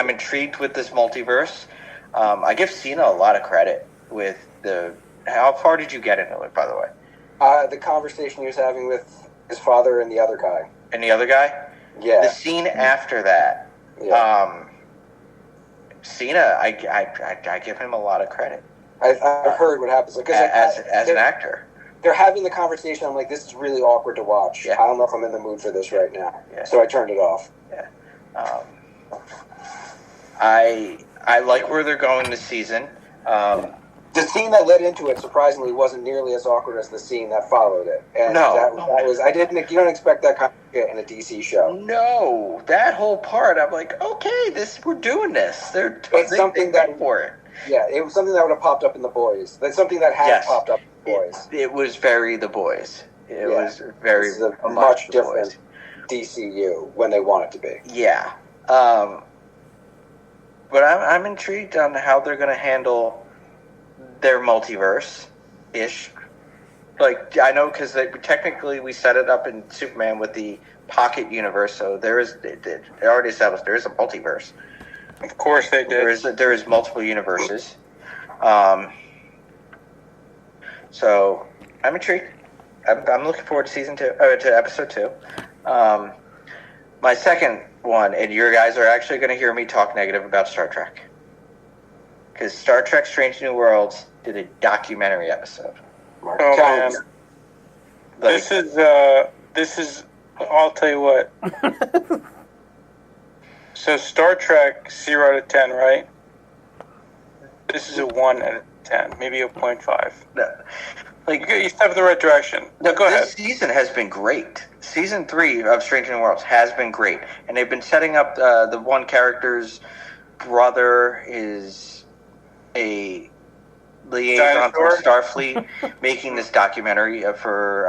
intrigued with this multiverse. I give Cena a lot of credit with the. How far did you get into it, by the way? The conversation he was having with his father and the other guy. And the other guy? Yeah. The scene after that. Yeah. Cena, I give him a lot of credit. I've heard what happens. As an actor. They're having the conversation. I'm like, this is really awkward to watch. Yeah. I don't know if I'm in the mood for this right now. Yeah. So I turned it off. Yeah. I like where they're going this season. The scene that led into it, surprisingly, wasn't nearly as awkward as the scene that followed it. And No. that was you don't expect that kind of shit in a DC show. No, that whole part, I'm like, okay, we're doing this. They went for it. Yeah, it was something that would have popped up in The Boys. That's something that has popped up in The Boys. It was very The Boys. It was very this is a much different DCU when they want it to be. Yeah. But I'm intrigued on how they're going to handle their multiverse-ish. Like, I know because technically we set it up in Superman with the pocket universe, so they already established there is a multiverse. Of course they did. There is multiple universes. So I'm intrigued. I'm looking forward to to episode 2. My second one, and your guys are actually going to hear me talk negative about Star Trek, because Star Trek: Strange New Worlds did a documentary episode. Oh man, this is. I'll tell you what. So Star Trek 0 to 10, right? This is a 1 out of 10, maybe a 0.5. No. Like, you step in the right direction. No, go ahead. This season has been great. Season 3 of Strange New Worlds has been great, and they've been setting up the one character's brother is a liaison for Starfleet, making this documentary for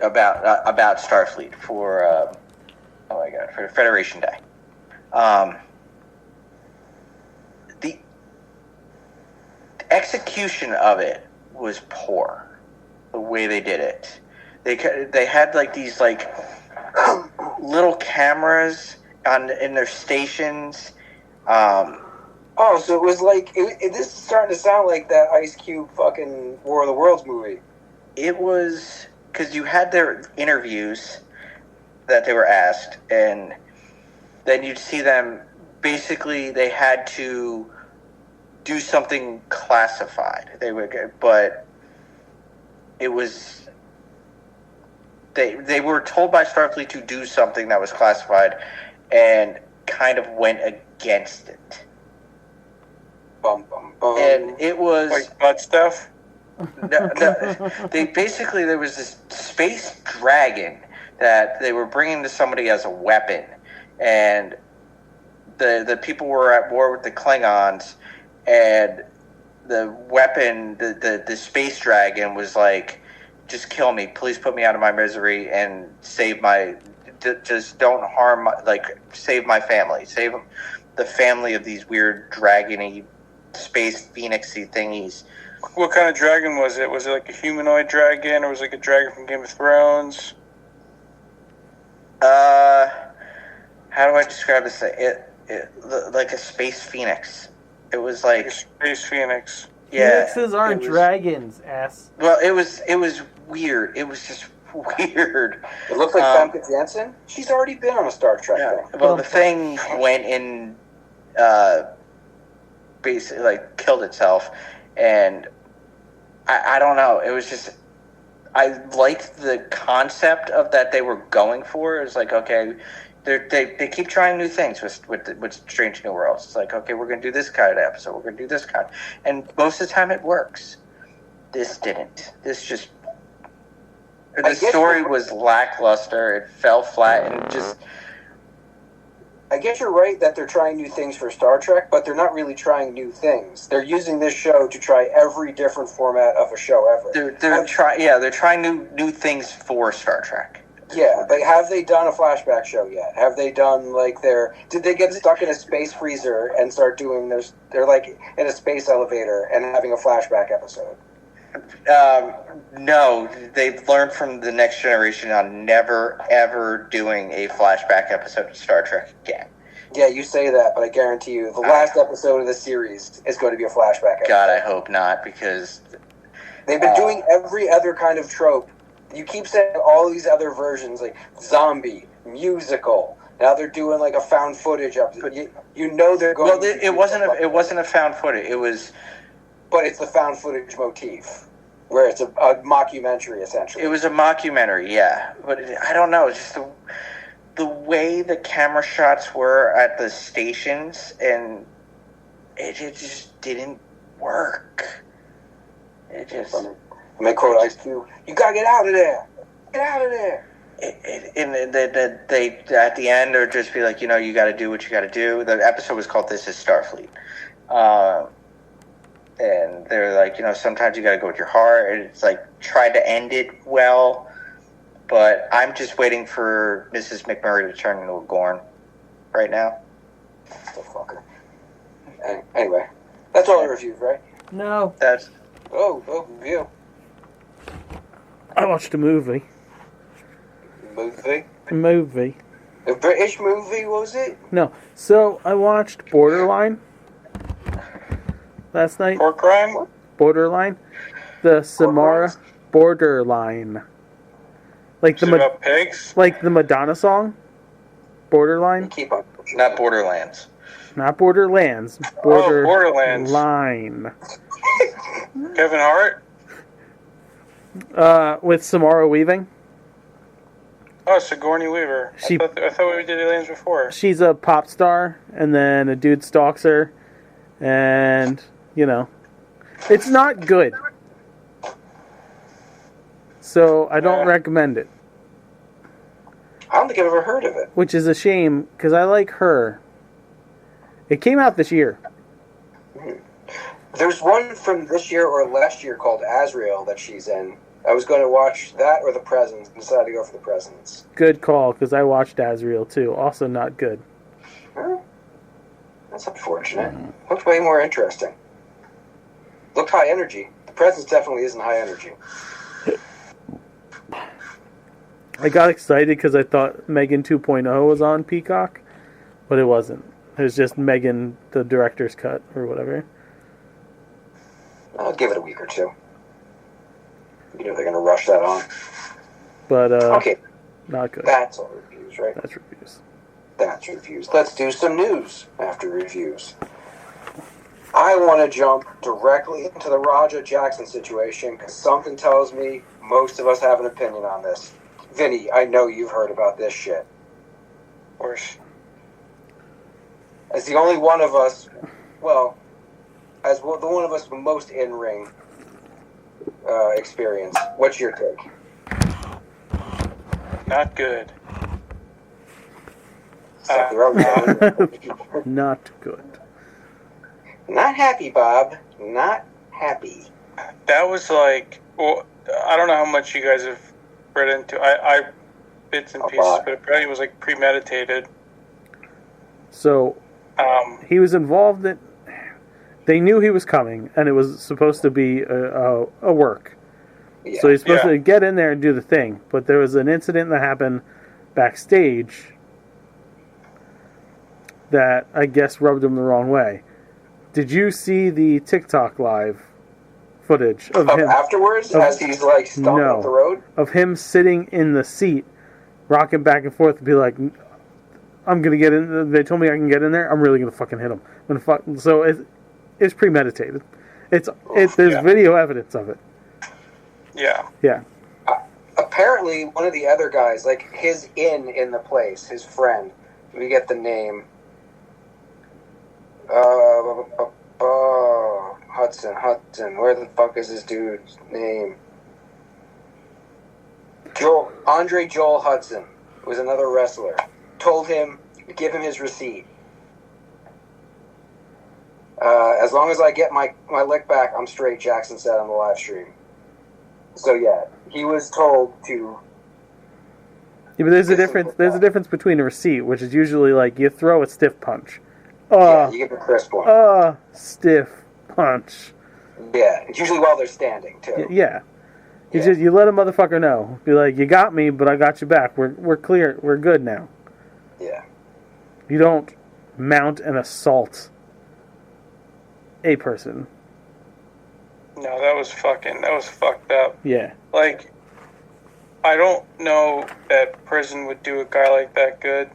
about Starfleet for for Federation Day. The execution of it was poor. The way they did it, they had like these like little cameras in their stations. Oh, so it was like this is starting to sound like that Ice Cube fucking War of the Worlds movie. It was because you had their interviews that they were asked, and then you'd see them. Basically, they had to do something classified. But it was they were told by Starfleet to do something that was classified, and kind of went against it. Bum, bum, bum. And it was Like butt stuff? no, there was this space dragon that they were bringing to somebody as a weapon, and the people were at war with the Klingons, and the weapon, the space dragon was like, just kill me, please put me out of my misery and save my, just don't harm, save my family, save the family of these weird dragony space phoenixy thingies. What kind of dragon was it? Was it like a humanoid dragon, or was it like a dragon from Game of Thrones? How do I describe this? It like a space phoenix. It was like a space phoenix. Yeah, Phoenixes aren't dragons, ass. Well, it was weird. It was just weird. It looked like Famke Janssen. She's already been on a Star Trek thing. Well, the thing went in, basically like killed itself, and I don't know. It was just, I liked the concept of that they were going for. It's like, okay, they keep trying new things with Strange New Worlds. It's like, okay, we're going to do this kind of episode. We're going to do this kind. And most of the time it works. This didn't. This just... The story was lackluster. It fell flat and just... I guess you're right that they're trying new things for Star Trek, but they're not really trying new things. They're using this show to try every different format of a show ever. They're trying new things for Star Trek. Yeah, but have they done a flashback show yet? Have they done did they get stuck in a space freezer and start doing they're like in a space elevator and having a flashback episode? No, they've learned from the Next Generation on never ever doing a flashback episode of Star Trek again. Yeah, you say that, but I guarantee you the last episode of the series is going to be a flashback episode. God, I hope not, because they've been doing every other kind of trope. You keep saying all these other versions, like zombie, musical. Now they're doing like a found footage episode. You know they're going. Well, it wasn't a found footage. It was. But it's the found footage motif, where it's a mockumentary, essentially. It was a mockumentary, yeah. But I don't know, just the way the camera shots were at the stations, and it just didn't work. It just... And they quote Ice Cube, "You gotta get out of there! Get out of there!" And they at the end, or just be like, you got to do what you got to do. The episode was called "This Is Starfleet." And they're like, sometimes you got to go with your heart. And it's like, tried to end it well, but I'm just waiting for Mrs. McMurray to turn into a Gorn right now. Still fucker. Anyway, that's all the reviews, right? No. That's... Oh, review. I watched a movie. Movie? A British movie, was it? No. So, I watched Borderline last night. Pork crime? Borderline. The Samara Borderline. Like about pigs? Like the Madonna song? Borderline? Keep on. Not Borderlands. Not Borderlands. Borderlands. Line. Kevin Hart? With Samara Weaving. Oh, Sigourney Weaver. I thought we did aliens before. She's a pop star, and then a dude stalks her, and, it's not good. So, I don't recommend it. I don't think I've ever heard of it. Which is a shame, because I like her. It came out this year. There's one from this year or last year called Azrael that she's in. I was going to watch that or The Presence. Decided to go for The Presence. Good call, because I watched Azrael too. Also not good. Huh? That's unfortunate. Looked way more interesting. Looked high energy. The Presence definitely isn't high energy. I got excited because I thought Megan 2.0 was on Peacock, but it wasn't. It was just Megan, the director's cut, or whatever. I'll give it a week or two. They're going to rush that on. But, okay. Not good. That's all reviews, right? That's reviews. That's reviews. Let's do some news after reviews. I want to jump directly into the Roger Jackson situation because something tells me most of us have an opinion on this. Vinny, I know you've heard about this shit. Of course. as the only one of us, well, as the one of us with most in-ring experience, what's your take? Not good. Not good. Not happy, Bob. Not happy. That was like, well, I don't know how much you guys have read into. I bits and pieces, but apparently it was like premeditated. So he was involved in. They knew he was coming, and it was supposed to be a work. Yeah. So he's supposed to get in there and do the thing. But there was an incident that happened backstage that I guess rubbed him the wrong way. Did you see the TikTok live footage of him afterwards, as he's like stomping up the road? Of him sitting in the seat, rocking back and forth, to be like, "I'm gonna get in." They told me I can get in there. I'm really gonna fucking hit him. So it's premeditated. There's video evidence of it. Yeah. Yeah. Apparently, one of the other guys, like his in the place, his friend. We get the name. Hudson. Where the fuck is this dude's name? Andre Joel Hudson was another wrestler. Told him to give him his receipt. As long as I get my lick back, I'm straight, Jackson said on the live stream. So yeah, he was told to. Yeah, but there's a difference. There's a difference between a receipt, which is usually like you throw a stiff punch. Yeah, you give a crisp one. Stiff punch. Yeah, it's usually while they're standing too. Yeah. You let a motherfucker know. Be like, you got me, but I got you back. We're clear. We're good now. Yeah. You don't mount and assault a person. No, that was fucked up. Yeah. Like, I don't know that prison would do a guy like that good,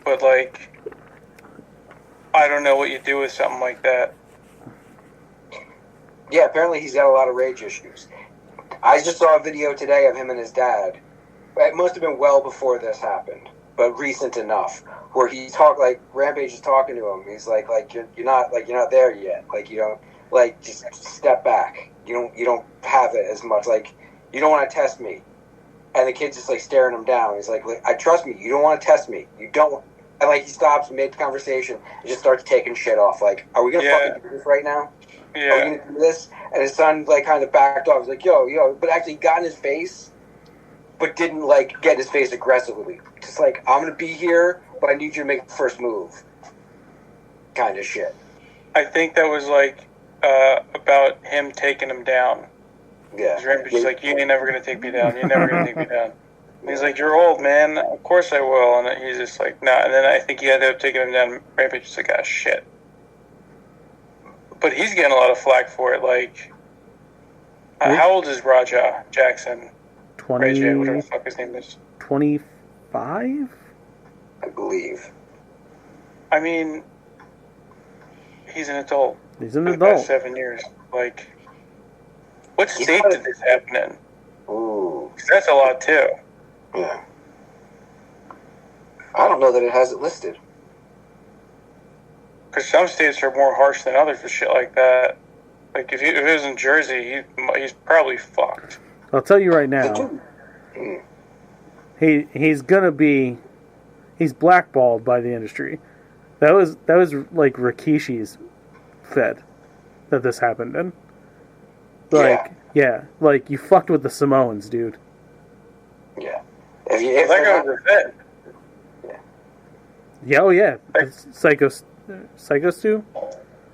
but like, I don't know what you do with something like that. Yeah, apparently he's got a lot of rage issues. I just saw a video today of him and his dad. It must have been well before this happened, but recent enough, where he talked like Rampage is talking to him. He's like you're not there yet. Like you don't just step back. You don't have it as much. Like you don't want to test me. And the kid's just like staring him down. He's like I trust me. You don't want to test me. You don't. And like he stops mid-conversation and just starts taking shit off. Like, are we gonna fucking do this right now? Yeah. Are we gonna do this? And his son like kind of backed off. He's like, yo, but actually got in his face, but didn't like get in his face aggressively. Just like, I'm gonna be here, but I need you to make the first move. Kind of shit. I think that was like about him taking him down. Yeah. Rampage is like, you ain't never gonna take me down. You're never gonna take me down. And he's like, you're old, man. Of course I will. And he's just like, nah. And then I think he ended up taking him down. Rampage is like, ah, shit. But he's getting a lot of flack for it. Like, how old is Raja Jackson? 20. Ray, whatever the fuck his name is. 25? I believe. I mean, he's an adult. He's an for adult. The past 7 years. Like, what state did this happen in? Ooh. 'Cause that's a lot, too. Yeah. I don't know that it has it listed. Because some states are more harsh than others for shit like that. Like, if it was in Jersey, he's probably fucked. I'll tell you right now. He's blackballed by the industry. That was like Rikishi's Fed that this happened in. Like, yeah, like you fucked with the Samoans, dude. Yeah. If that goes to Fed. Yeah. Yeah, oh yeah. Psycho Stew?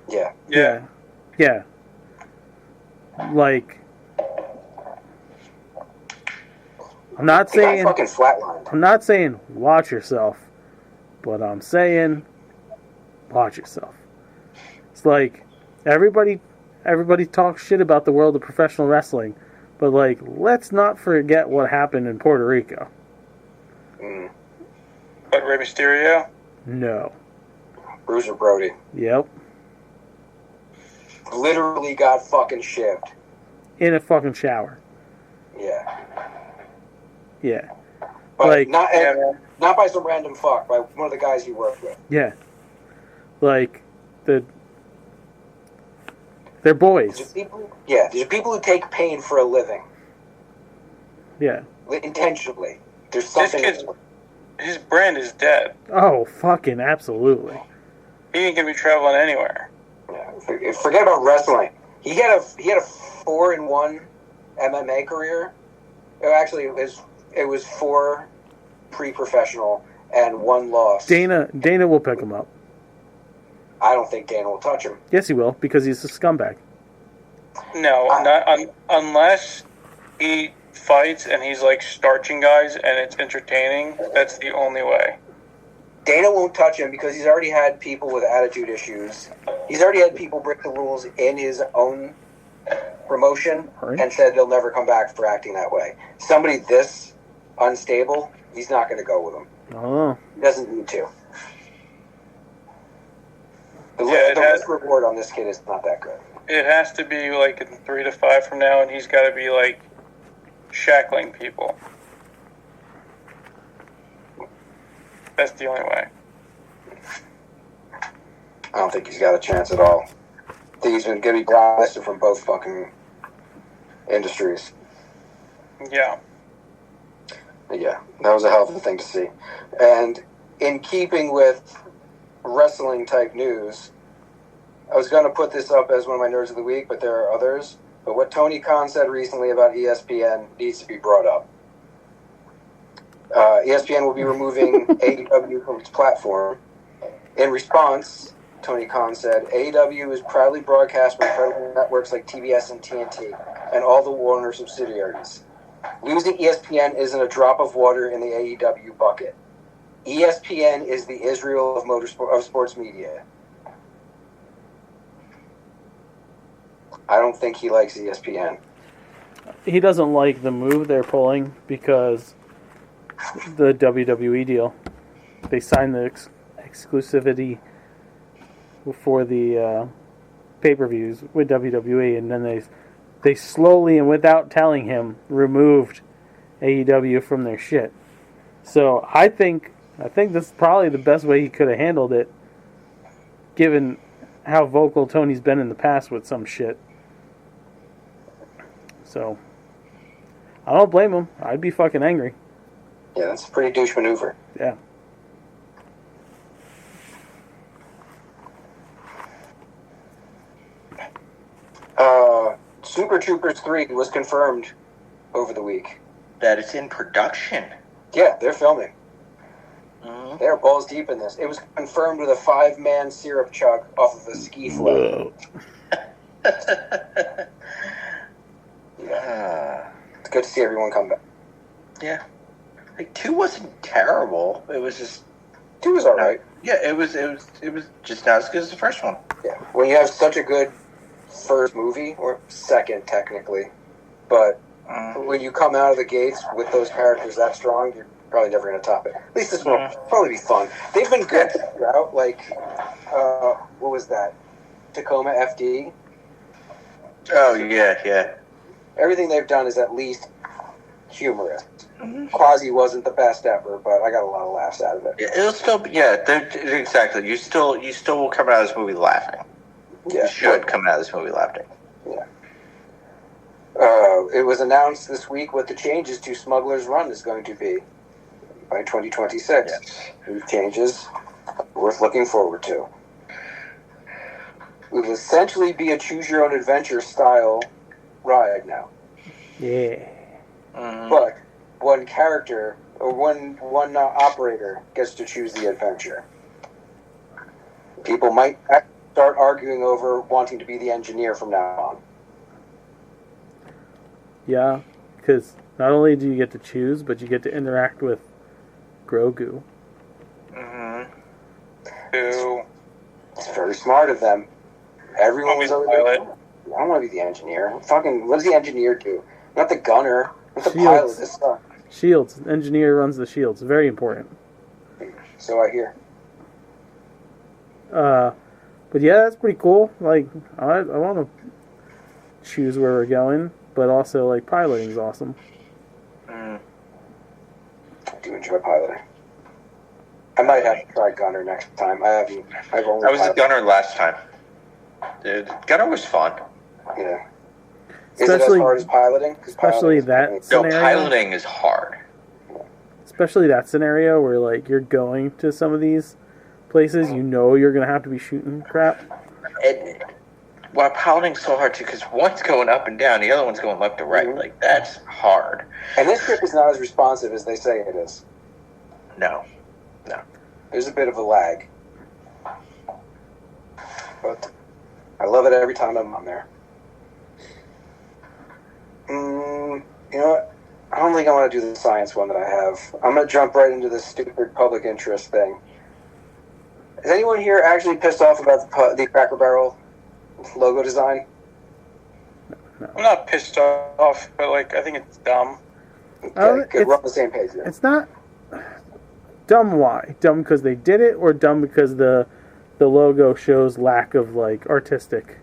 Yeah. Yeah. Yeah. Like, I'm not saying fucking flatlined. I'm not saying watch yourself, but I'm saying watch yourself. It's like everybody talks shit about the world of professional wrestling, but like let's not forget what happened in Puerto Rico. What, Rey Mysterio? No. Bruiser Brody. Yep. Literally got fucking shivved. In a fucking shower. Yeah. Yeah. But like, not Not by some random fuck, by one of the guys you work with. Yeah. Like, they're boys. These are people who take pain for a living. Yeah. Intentionally. There's something... His brand is dead. Oh, fucking absolutely. He ain't gonna be traveling anywhere. Yeah, forget about wrestling. He had a 4-1 MMA career. Actually, it was 4 pre-professional and 1 loss. Dana will pick him up. I don't think Dana will touch him. Yes, he will, because he's a scumbag. No, unless he fights and he's like starching guys and it's entertaining. That's the only way. Dana won't touch him because he's already had people with attitude issues. He's already had people break the rules in his own promotion and said they'll never come back for acting that way. Somebody this unstable, he's not going to go with him. Oh. He doesn't need to. The risk reward on this kid is not that good. It has to be like in 3 to 5 from now, and he's got to be like shackling people. That's the only way. I don't think he's got a chance at all. I think he's going to be blacklisted from both fucking industries. Yeah. Yeah, that was a hell of a thing to see. And in keeping with wrestling-type news, I was going to put this up as one of my Nerds of the Week, but there are others. But what Tony Khan said recently about ESPN needs to be brought up. ESPN will be removing AEW from its platform. In response, Tony Khan said, AEW is proudly broadcast by credible networks like TBS and TNT and all the Warner subsidiaries. Losing ESPN isn't a drop of water in the AEW bucket. ESPN is the Israel of sports media. I don't think he likes ESPN. He doesn't like the move they're pulling because the WWE deal. They signed the exclusivity for the pay-per-views with WWE, and then they slowly and without telling him removed AEW from their shit. So I think this is probably the best way he could have handled it, given how vocal Tony's been in the past with some shit. So I don't blame him. I'd be fucking angry. Yeah, that's a pretty douche maneuver. Yeah. Super Troopers 3 was confirmed over the week. That it's in production. Yeah, they're filming. Mm-hmm. They're balls deep in this. It was confirmed with a 5-man syrup chug off of a ski float. Yeah. It's good to see everyone come back. Yeah. Like 2 wasn't terrible. It was just 2 was alright. Yeah, it was just not as good as the first one. Yeah. When you have such a good first movie, or second technically, but when you come out of the gates with those characters that strong, you're probably never going to top it. At least this one will probably be fun. They've been good throughout, like, what was that? Tacoma FD? Oh, yeah. Everything they've done is at least humorous. Quasi wasn't the best ever, but I got a lot of laughs out of it. Yeah, it'll still be, exactly. You still will come out of this movie laughing. Yeah. You should come out of this movie laughing. Yeah. It was announced this week what the changes to Smuggler's Run is going to be by 2026. Yes. These changes worth looking forward to. It will essentially be a choose-your-own-adventure style ride now. Yeah. But one character or one operator gets to choose the adventure. People might start arguing over wanting to be the engineer from now on. Yeah, because not only do you get to choose, but you get to interact with Grogu. It's very smart of them. Everyone was over there. I don't want to be the engineer. Fucking, what does the engineer do? Not the gunner. Not the pilot. This stuff. Shields. Engineer runs the shields. Very important. So I hear. But yeah, that's pretty cool. Like, I want to choose where we're going, but also, like, piloting is awesome. I do enjoy piloting. I might have to try Gunner next time. I was a Gunner last time. Dude, Gunner was fun. Yeah. Is it as hard as piloting? Especially that scenario. No, piloting is hard. Especially that scenario where, like, you're going to some of these places, you know you're going to have to be shooting crap. Well, piloting's so hard, too, because one's going up and down, the other one's going left to right. Mm-hmm. Like, that's hard. And this ship is not as responsive as they say it is. No. There's a bit of a lag. But I love it every time I'm on there. You know what? I don't think I want to do the science one that I have. I'm going to jump right into this stupid public interest thing. Is anyone here actually pissed off about the Cracker Barrel logo design? No. I'm not pissed off, but like I think it's dumb. Okay, good. We're on the same page here. It's not dumb. Why? Dumb because they did it, or dumb because the logo shows lack of like artistic?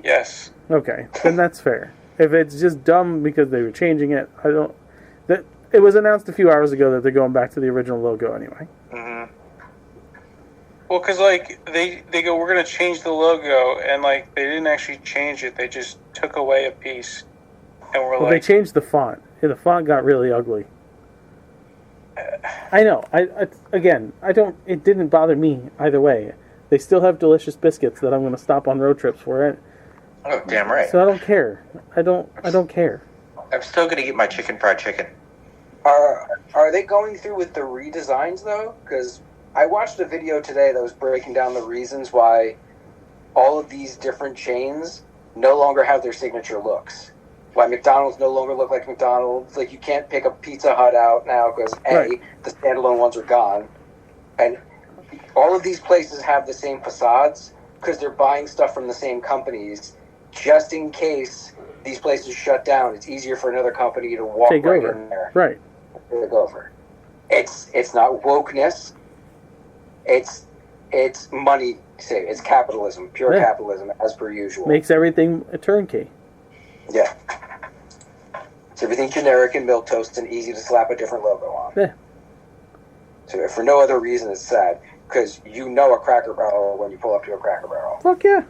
Yes. Okay, then that's fair. If it's just dumb because they were changing it, it was announced a few hours ago that they're going back to the original logo anyway. Mm-hmm. Well, because like they go, we're going to change the logo, and like they didn't actually change it; they just took away a piece, and they changed the font. Yeah, the font got really ugly. I know. It didn't bother me either way. They still have delicious biscuits that I'm going to stop on road trips for it. Oh, damn right. So I don't care. I don't care. I'm still going to get my fried chicken. Are they going through with the redesigns, though? Because I watched a video today that was breaking down the reasons why all of these different chains no longer have their signature looks. Why McDonald's no longer look like McDonald's. Like, you can't pick a Pizza Hut out now because, right, the standalone ones are gone. And all of these places have the same facades because they're buying stuff from the same companies. Just in case these places shut down, it's easier for another company to walk right in there. Right. Take over. It's not wokeness. It's money save. It's capitalism, pure capitalism, as per usual. Makes everything a turnkey. Yeah. It's everything generic and milquetoast and easy to slap a different logo on. Yeah. So for no other reason, it's sad because you know a Cracker Barrel when you pull up to a Cracker Barrel. Fuck yeah.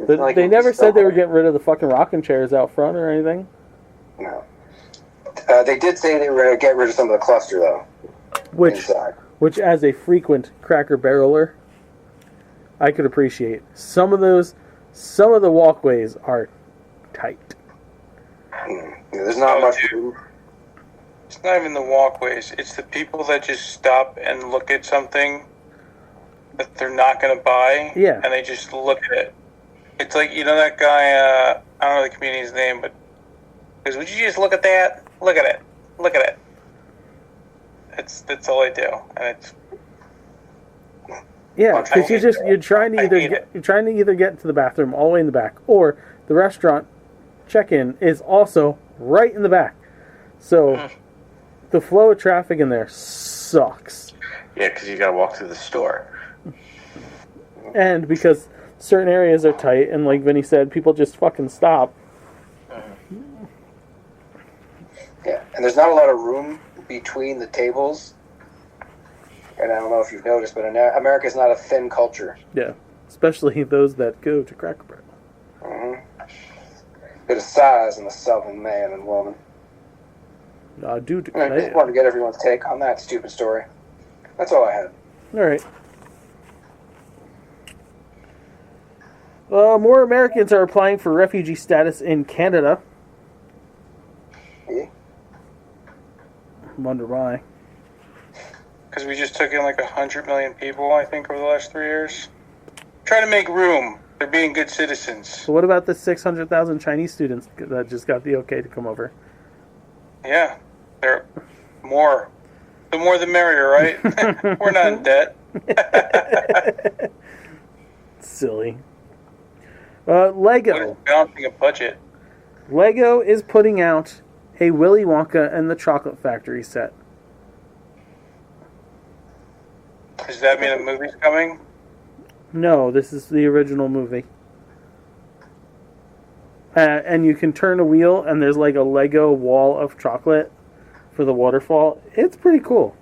They never said they were getting rid of the fucking rocking chairs out front or anything. No. They did say they were going to get rid of some of the cluster, though. Which, as a frequent Cracker Barreler, I could appreciate. Some of the walkways are tight. Yeah, there's not much room. It's not even the walkways. It's the people that just stop and look at something that they're not going to buy. Yeah. And they just look at it. It's like, you know that guy, I don't know the comedian's name, but goes, would you just look at that? Look at it. Look at it. That's all I do. And it's... Yeah, because you're trying to either get to the bathroom all the way in the back, or the restaurant check-in is also right in the back. So the flow of traffic in there sucks. Yeah, because you got to walk through the store. And because certain areas are tight, and like Vinnie said, people just fucking stop. Yeah, and there's not a lot of room between the tables. And I don't know if you've noticed, but America's not a thin culture. Yeah, especially those that go to Cracker Barrel. Mm-hmm. Bit of size in the Southern man and woman. I just wanted to get everyone's take on that stupid story. That's all I had. All right. More Americans are applying for refugee status in Canada. Yeah. Wonder why. Because we just took in like 100 million people, I think, over the last 3 years. Trying to make room. They're being good citizens. So what about the 600,000 Chinese students that just got the okay to come over? Yeah. They're more. The more the merrier, right? We're not in debt. Silly. Lego. What is balancing a budget? Lego is putting out a Willy Wonka and the Chocolate Factory set. Does that mean a movie's coming? No, this is the original movie. And you can turn a wheel, and there's like a Lego wall of chocolate for the waterfall. It's pretty cool.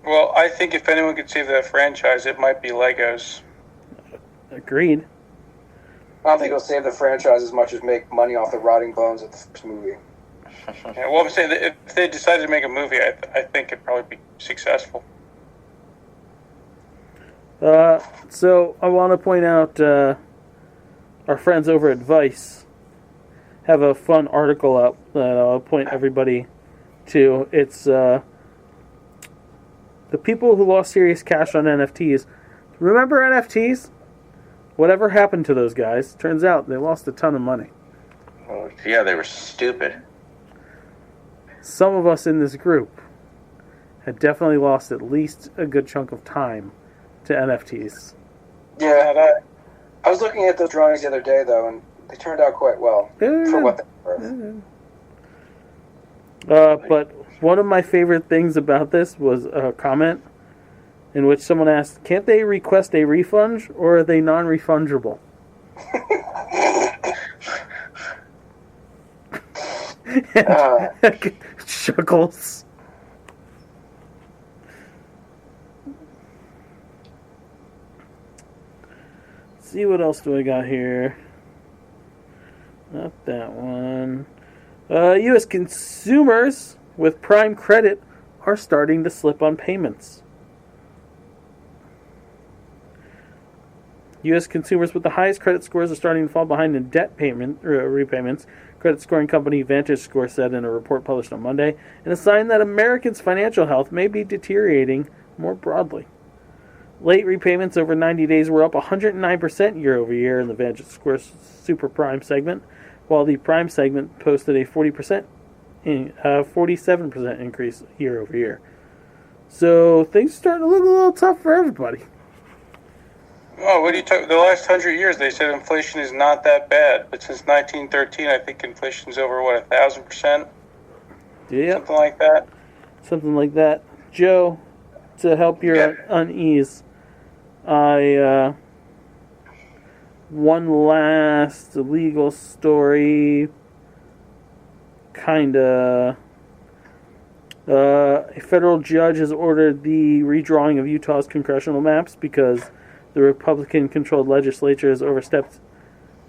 Well, I think if anyone could save that franchise, it might be Legos. Agreed. I don't think it'll save the franchise as much as make money off the rotting bones of the first movie. Yeah, well, I'm saying that if they decided to make a movie, I think it'd probably be successful. So I want to point out our friends over at Vice have a fun article up that I'll point everybody to. It's the people who lost serious cash on NFTs. Remember NFTs? Whatever happened to those guys? Turns out they lost a ton of money. Oh, yeah, they were stupid. Some of us in this group had definitely lost at least a good chunk of time to NFTs. Yeah, I was looking at those drawings the other day, though, and they turned out quite well for what they were. But one of my favorite things about this was a comment in which someone asked, can't they request a refund, or are they non-refundable? Chuckles. See, what else do I got here? Not that one. U.S. consumers with Prime credit are starting to slip on payments. U.S. consumers with the highest credit scores are starting to fall behind in debt repayments, credit scoring company VantageScore said in a report published on Monday, and a sign that Americans' financial health may be deteriorating more broadly. Late repayments over 90 days were up 109% year over year in the VantageScore Super Prime segment, while the Prime segment posted a 47% increase year over year. So things are starting to look a little tough for everybody. Oh, what do you talk? The last 100 years, they said inflation is not that bad, but since 1913, I think inflation's over 1,000%. Yeah, something like that. Something like that. Joe, to help your unease, one last legal story. Kinda. A federal judge has ordered the redrawing of Utah's congressional maps because the Republican-controlled legislature has overstepped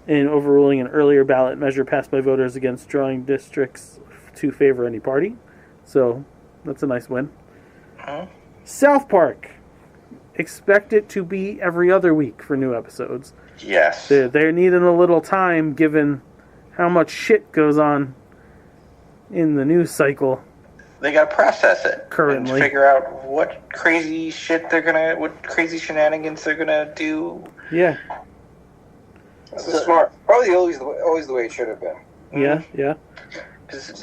in overruling an earlier ballot measure passed by voters against drawing districts to favor any party. So, that's a nice win. Huh? South Park. Expect it to be every other week for new episodes. Yes. They're needing a little time given how much shit goes on in the news cycle. They gotta process it currently and figure out what crazy crazy shenanigans they're gonna do. Yeah, this is smart. Probably always the way it should have been. Yeah, yeah. It's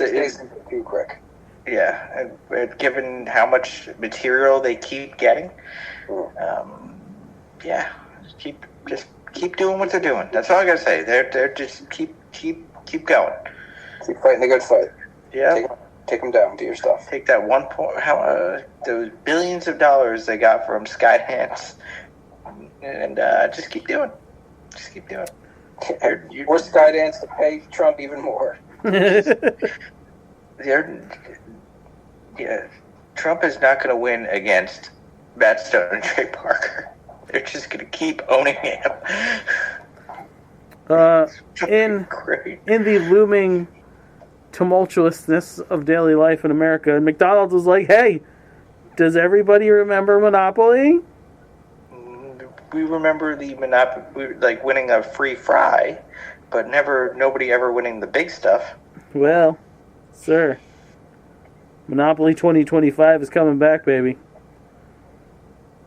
too quick. Yeah, and given how much material they keep getting, just keep doing what they're doing. That's all I gotta say. They're just keep going. Keep fighting the good fight. Yeah. Take them down. Do your stuff. Take that those billions of dollars they got from Skydance, and just keep doing. Just keep doing. Or Skydance to pay Trump even more. Trump is not going to win against Matt Stone and Trey Parker. They're just going to keep owning him. In the looming tumultuousness of daily life in America, McDonald's was like, hey, does everybody remember Monopoly? We remember the Monopoly, like winning a free fry, but nobody ever winning the big stuff. Well, sir, Monopoly 2025 is coming back, baby.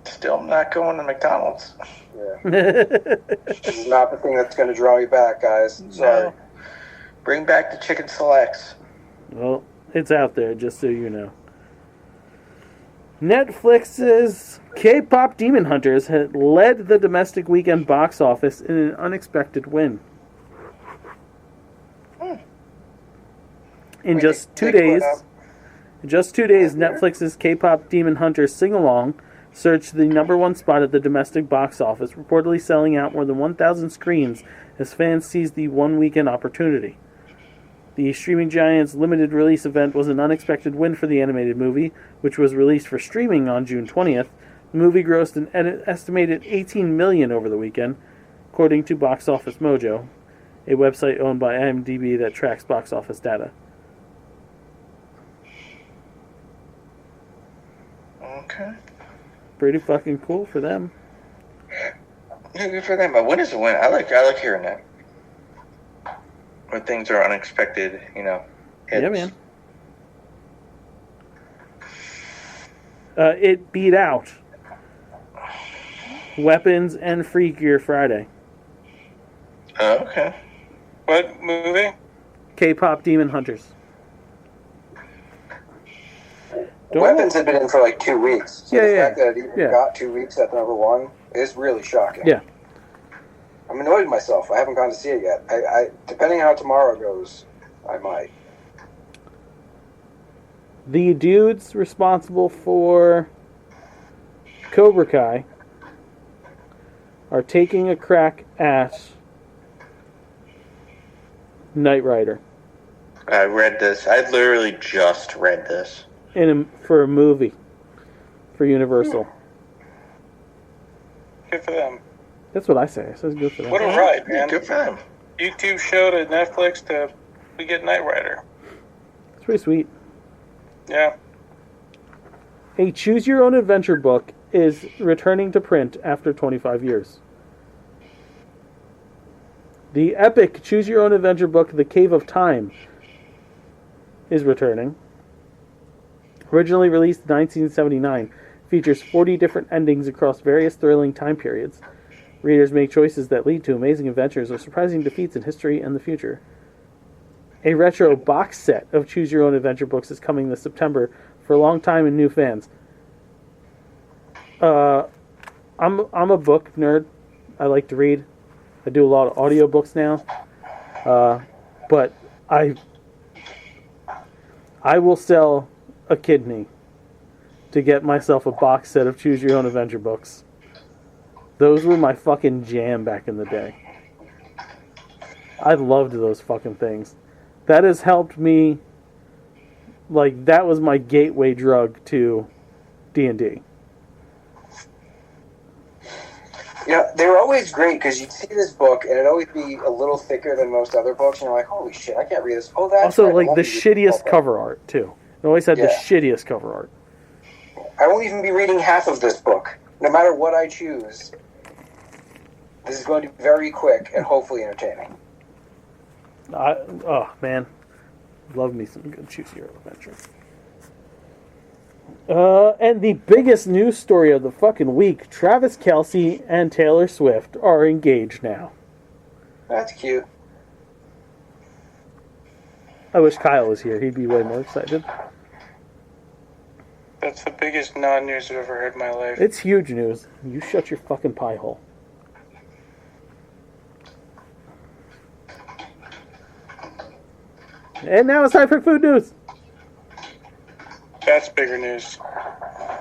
Still not going to McDonald's. Yeah. This is not the thing that's going to draw you back, guys. Sorry. No. Bring back the chicken selects. Well, it's out there, just so you know. Netflix's K-pop Demon Hunters had led the domestic weekend box office in an unexpected win. In just 2 days, Netflix's K-pop Demon Hunters sing-along surged to the #1 spot at the domestic box office, reportedly selling out more than 1,000 screens as fans seized the one-weekend opportunity. The streaming giant's limited release event was an unexpected win for the animated movie, which was released for streaming on June 20th. The movie grossed an estimated $18 million over the weekend, according to Box Office Mojo, a website owned by IMDb that tracks box office data. Okay. Pretty fucking cool for them. Yeah, good for them. But when is a win? I like hearing that. When things are unexpected, hits. Yeah, man. It beat out Weapons and Freakier Friday. Oh, okay. What movie? K-pop Demon Hunters. Weapons had been in for like 2 weeks. So the fact that it even got 2 weeks at number one is really shocking. Yeah. I'm annoyed with myself. I haven't gone to see it yet. I depending on how tomorrow goes, I might. The dudes responsible for Cobra Kai are taking a crack at Knight Rider. I read this. I literally just read this. For a movie. For Universal. Good for them. That's what I say. I said good for them. What a ride, man. Good for them. YouTube show to Netflix to we get Knight Rider. It's pretty sweet. Yeah. A choose-your-own-adventure book is returning to print after 25 years. The epic choose-your-own-adventure book, The Cave of Time, is returning. Originally released in 1979, features 40 different endings across various thrilling time periods. Readers make choices that lead to amazing adventures or surprising defeats in history and the future. A retro box set of choose-your-own-adventure books is coming this September for long-time and new fans. I'm a book nerd. I like to read. I do a lot of audiobooks now. But I will sell a kidney to get myself a box set of choose-your-own-adventure books. Those were my fucking jam back in the day. I loved those fucking things. That has helped me, like, that was my gateway drug to D&D. Yeah, they were always great because you'd see this book and it'd always be a little thicker than most other books, and you're like, holy shit, I can't read this. Oh, that's also, right. like, the shittiest cover art, too. It always had the shittiest cover art. I won't even be reading half of this book. No matter what I choose, this is going to be very quick and hopefully entertaining. Oh, man. Love me some good Choose Your Own Adventure. And the biggest news story of the fucking week, Travis Kelce and Taylor Swift are engaged now. That's cute. I wish Kyle was here. He'd be way more excited. That's the biggest non-news I've ever heard in my life. It's huge news. You shut your fucking pie hole. And now it's time for food news. That's bigger news.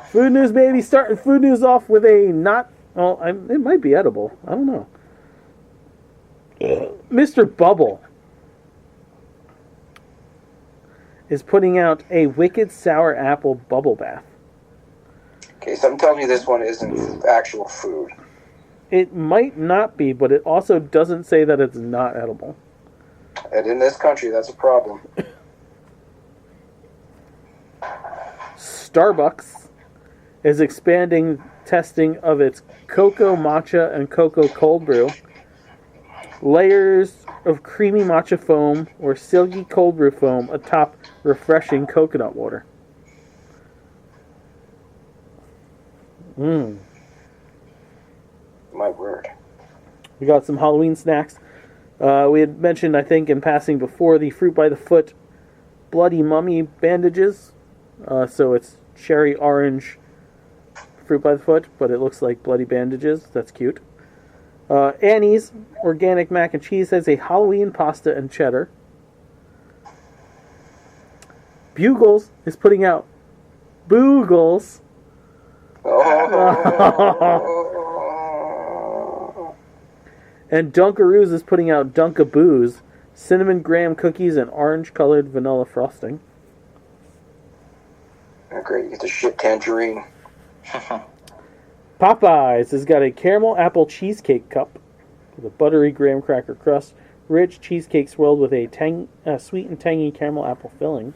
Food news, baby. Starting food news off with a not... Well, it might be edible. I don't know. Mr. Bubble is putting out a Wicked Sour Apple Bubble Bath. Okay, so I'm telling you this one isn't actual food. It might not be, but it also doesn't say that it's not edible. And in this country, that's a problem. Starbucks is expanding testing of its cocoa matcha and cocoa cold brew. Layers of creamy matcha foam or silky cold brew foam atop refreshing coconut water. My word. We got some Halloween snacks. We had mentioned, I think, in passing before, the Fruit by the Foot Bloody Mummy bandages. So it's cherry orange Fruit by the Foot, but it looks like bloody bandages. That's cute. Annie's Organic Mac and Cheese has a Halloween pasta and cheddar. Bugles is putting out Boogles. And Dunkaroos is putting out Dunkaboos, cinnamon graham cookies, and orange-colored vanilla frosting. Oh, great, you get the shit tangerine. Popeyes has got a caramel apple cheesecake cup with a buttery graham cracker crust, rich cheesecake swirled with a sweet and tangy caramel apple filling.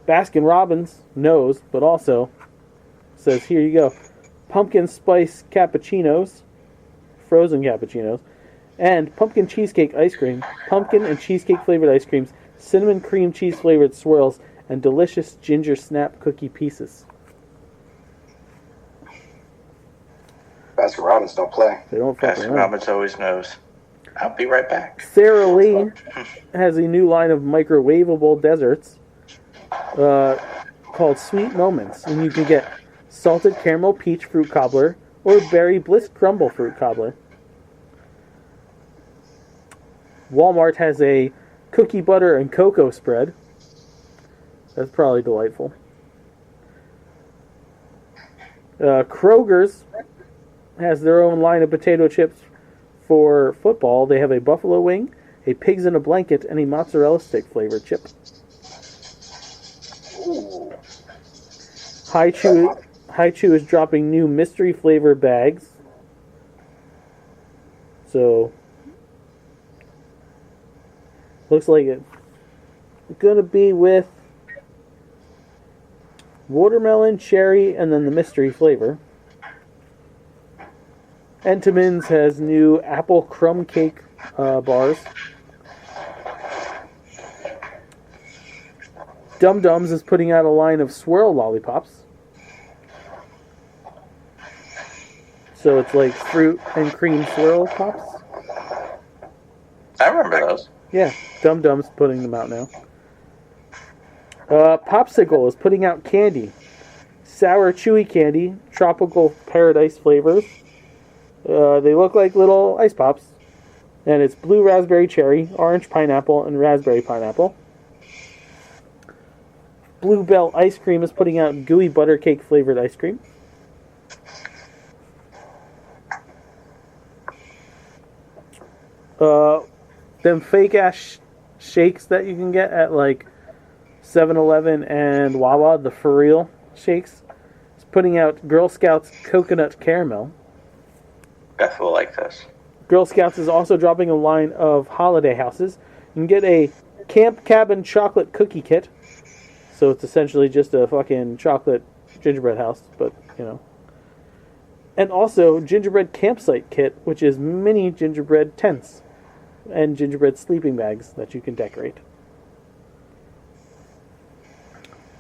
Baskin-Robbins knows, but also says, here you go, pumpkin spice cappuccinos, frozen cappuccinos, and pumpkin cheesecake ice cream, pumpkin and cheesecake flavored ice creams, cinnamon cream cheese flavored swirls, and delicious ginger snap cookie pieces. Baskin-Robbins don't play. They don't fuck around. Baskin-Robbins always knows. I'll be right back. Sara Lee has a new line of microwavable desserts called Sweet Moments, and you can get salted caramel peach fruit cobbler or berry bliss crumble fruit cobbler. Walmart has a cookie butter and cocoa spread. That's probably delightful. Kroger's has their own line of potato chips for football. They have a buffalo wing, a pigs in a blanket, and a mozzarella stick flavored chip. Ooh. Hi Chew is dropping new mystery flavor bags. So, looks like it's gonna be with watermelon, cherry, and then the mystery flavor. Entenmann's has new apple crumb cake bars. Dum Dums is putting out a line of swirl lollipops. So it's like fruit and cream swirl pops. I remember those. Yeah, Dum Dum's putting them out now. Popsicle is putting out candy. Sour chewy candy, tropical paradise flavors. They look like little ice pops. And it's blue raspberry cherry, orange pineapple, and raspberry pineapple. Bluebell Ice Cream is putting out gooey butter cake flavored ice cream. Them fake ass shakes that you can get at like 7-Eleven and Wawa, the for real shakes, is putting out Girl Scouts coconut caramel. Beth will like this. Girl Scouts is also dropping a line of holiday houses. You can get a Camp Cabin chocolate cookie kit. So it's essentially just a fucking chocolate gingerbread house, but, you know. And also gingerbread campsite kit, which is mini gingerbread tents and gingerbread sleeping bags that you can decorate.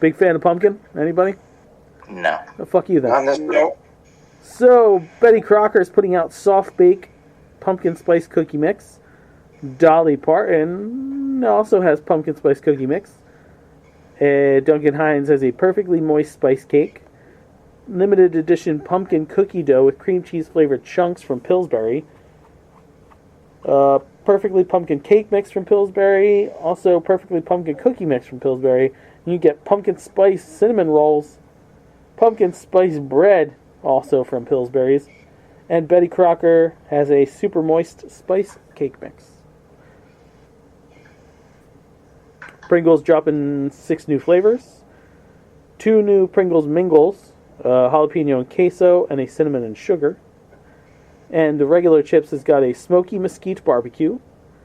Big fan of pumpkin? Anybody? No. Oh, fuck you then. On this note, So, Betty Crocker is putting out soft bake pumpkin spice cookie mix. Dolly Parton also has pumpkin spice cookie mix. Duncan Hines has a perfectly moist spice cake. Limited edition pumpkin cookie dough with cream cheese flavored chunks from Pillsbury. Perfectly pumpkin cake mix from Pillsbury. Also, perfectly pumpkin cookie mix from Pillsbury. And you get pumpkin spice cinnamon rolls. Pumpkin spice bread, also from Pillsbury's. And Betty Crocker has a super moist spice cake mix. Pringles dropping 6 new flavors. 2 new Pringles Mingles, jalapeno and queso, and a cinnamon and sugar. And the regular chips has got a smoky mesquite barbecue,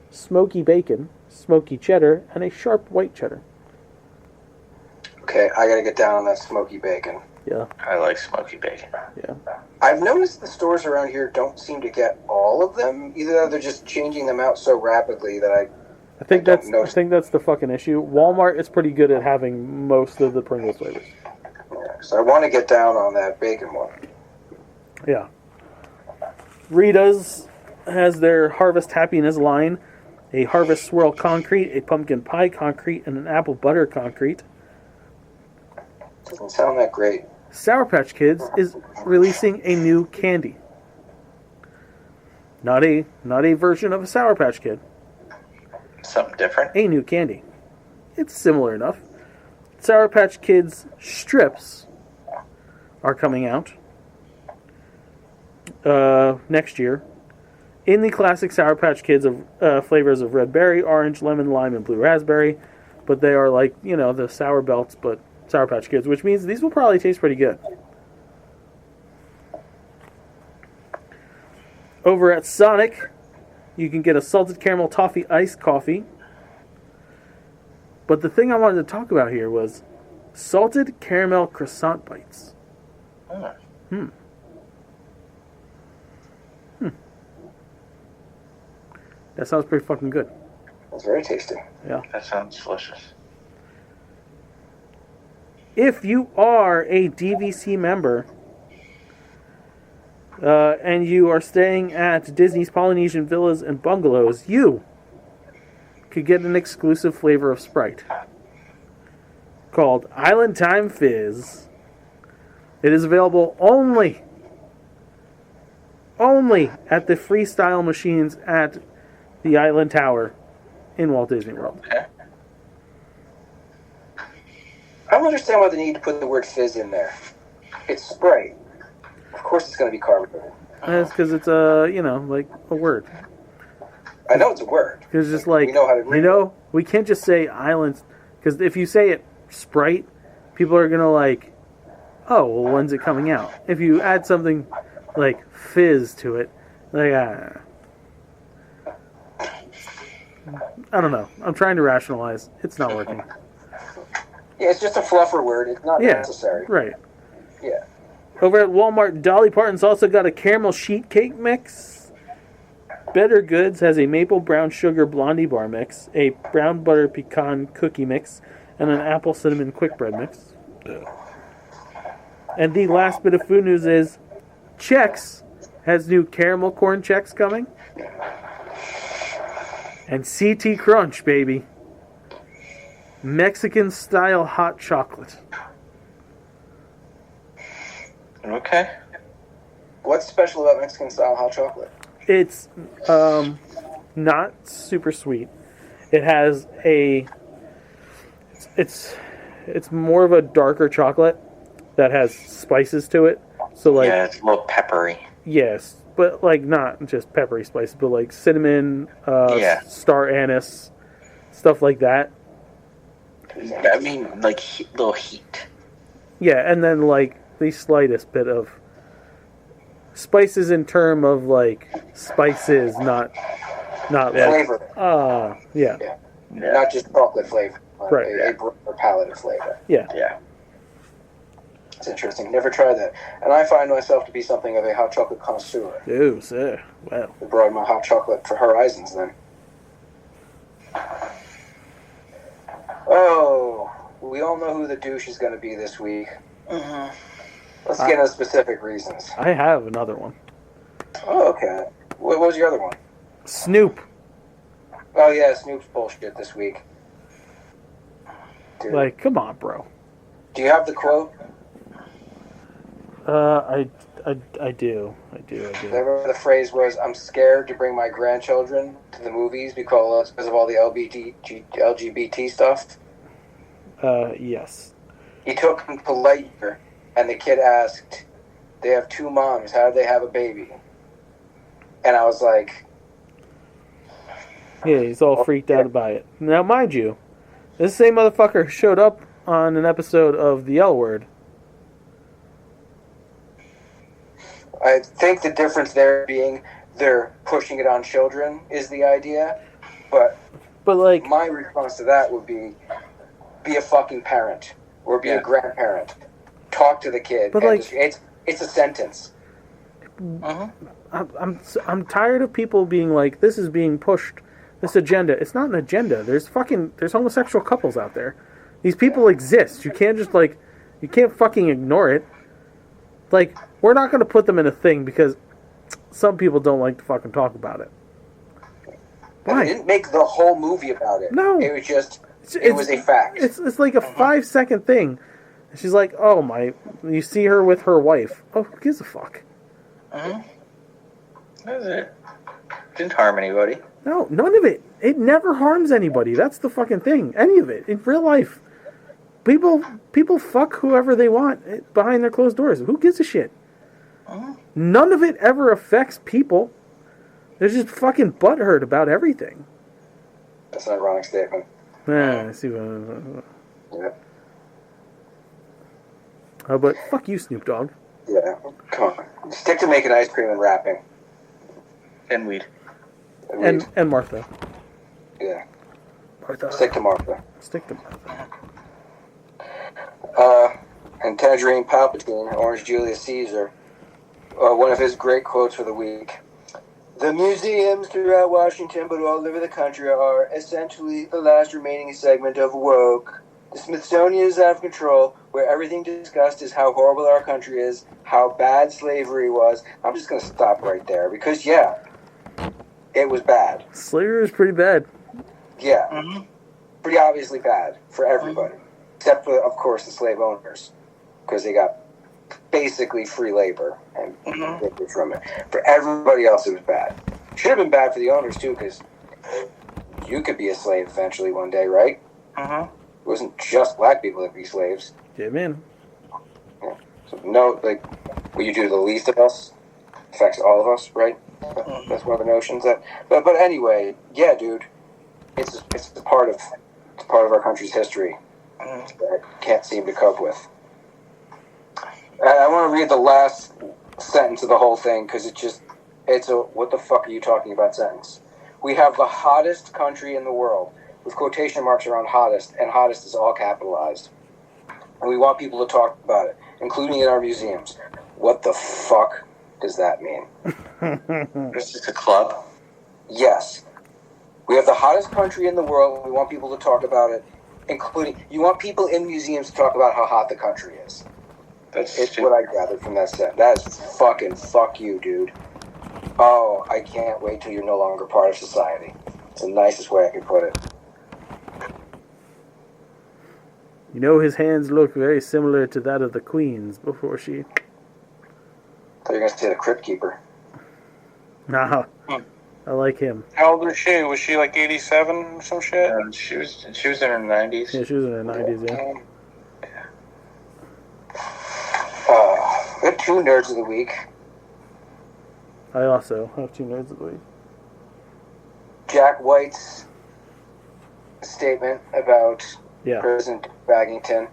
smoky bacon, smoky cheddar, and a sharp white cheddar. okay, I gotta get down on that smoky bacon. Yeah. I like smoky bacon. Yeah. I've noticed the stores around here don't seem to get all of them. Either they're just changing them out so rapidly that I think that's the fucking issue. Walmart is pretty good at having most of the Pringles flavors. so I want to get down on that bacon one. Yeah. Rita's has their Harvest Happiness line. A Harvest Swirl Concrete, a Pumpkin Pie Concrete, and an Apple Butter Concrete. Doesn't sound that great. Sour Patch Kids is releasing a new candy. Not a version of a Sour Patch Kid. Something different. A new candy. It's similar enough. Sour Patch Kids strips are coming out next year. in the classic Sour Patch Kids of flavors of red berry, orange, lemon, lime, and blue raspberry. But they are like, the Sour Belts, but Sour Patch Kids, which means these will probably taste pretty good. Over at Sonic, you can get a salted caramel toffee iced coffee. But the thing I wanted to talk about here was salted caramel croissant bites. That sounds pretty fucking good. That's very tasty. Yeah. That sounds delicious. If you are a DVC member and you are staying at Disney's Polynesian Villas and Bungalows, you could get an exclusive flavor of Sprite called Island Time Fizz. It is available only at the freestyle machines at the Island Tower in Walt Disney World. Okay. I don't understand why they need to put the word fizz in there. It's Sprite. Of course it's going to be carbonated. That's because it's a word. I know it's a word. Because just like, we know how to read it. We can't just say islands. Because if you say it Sprite, people are going to like, oh, well, when's it coming out? If you add something like fizz to it, like, I don't know. I'm trying to rationalize. It's not working. Yeah, it's just a fluffer word. It's not necessary. Right. Yeah. Over at Walmart, Dolly Parton's also got a caramel sheet cake mix. Better Goods has a maple brown sugar blondie bar mix, a brown butter pecan cookie mix, and an apple cinnamon quick bread mix. And the last bit of food news is Chex has new caramel corn Chex coming. And CT Crunch, baby. Mexican style hot chocolate. Okay. What's special about Mexican style hot chocolate? It's not super sweet. It has it's more of a darker chocolate that has spices to it. So like, yeah, it's a little peppery. Yes, but like not just peppery spices, but like cinnamon, star anise, stuff like that. I mean, like little heat. Yeah, and then like the slightest bit of spices in term of like spices, not flavor. Yeah. Not just chocolate flavor. Right. A broader palette of flavor. Yeah. Yeah. It's interesting. Never tried that. And I find myself to be something of a hot chocolate connoisseur. Ooh, sir. Well. I broaden my hot chocolate horizons then. Oh, we all know who the douche is going to be this week. Mm-hmm. Let's get into specific reasons. I have another one. Oh, okay. What was your other one? Snoop. Oh, yeah, Snoop's bullshit this week. Dude. Like, come on, bro. Do you have the quote? I do. Remember the phrase was, "I'm scared to bring my grandchildren to the movies because of all the LGBT stuff." Yes. He took him to Lightyear, and the kid asked, "They have two moms. How did they have a baby?" And I was like, Yeah, he's all freaked out about it. Now, mind you, this same motherfucker showed up on an episode of The L Word. I think the difference there being they're pushing it on children is the idea, but like my response to that would be a fucking parent or be a grandparent. Talk to the kid. But like, it's a sentence. I'm tired of people being like, this is being pushed, this agenda. It's not an agenda. There's homosexual couples out there. These people exist. You can't just you can't fucking ignore it. Like, we're not going to put them in a thing because some people don't like to fucking talk about it. Why? They didn't make the whole movie about it. No. It was just, it was a fact. It's like a 5-second thing. She's like, oh my, you see her with her wife. Oh, who gives a fuck? That was it. Didn't harm anybody. No, none of it. It never harms anybody. That's the fucking thing. Any of it. In real life. People fuck whoever they want behind their closed doors. Who gives a shit? None of it ever affects people. They're just fucking butthurt about everything. That's an ironic statement. Yeah, I see what. Yeah. But fuck you, Snoop Dogg. Yeah, come on. Stick to making ice cream and rapping. And weed. And Martha. Yeah. Martha. Stick to Martha. Stick to Martha. And Tangerine Palpatine, Orange Julius Caesar, one of his great quotes for the week. The museums throughout Washington, but all over the country, are essentially the last remaining segment of woke. The Smithsonian is out of control, where everything discussed is how horrible our country is, how bad slavery was. I'm just going to stop right there, because, yeah, it was bad. Slavery was pretty bad. Yeah. Mm-hmm. Pretty obviously bad for everybody. Except for, of course, the slave owners. Because they got basically free labor and from it. For everybody else, it was bad. Should have been bad for the owners, too, because you could be a slave eventually one day, right? It wasn't just black people that could be slaves. Yeah, man. Yeah. So, no, like, what you do to the least of us affects all of us, right? That's one of the notions that... But anyway, yeah, dude. It's a part of our country's history that I can't seem to cope with. I want to read the last sentence of the whole thing because it's a what the fuck are you talking about sentence. We have the hottest country in the world with quotation marks around hottest, and hottest is all capitalized. And we want people to talk about it, including in our museums. What the fuck does that mean? This is a club? Yes. We have the hottest country in the world. We want people to talk about it, including... You want people in museums to talk about how hot the country is. It's what I gathered from that set. That is fucking fuck you, dude. Oh, I can't wait till you're no longer part of society. It's the nicest way I can put it. You know his hands look very similar to that of the Queen's before she... I thought you were going to say the Crypt Keeper. Nah. I like him. How old was she? Was she like 87 or some shit? She was in her 90s. Yeah, she was in her 90s, yeah. We have two nerds of the week. I also have two nerds of the week. Jack White's statement about President Baggington.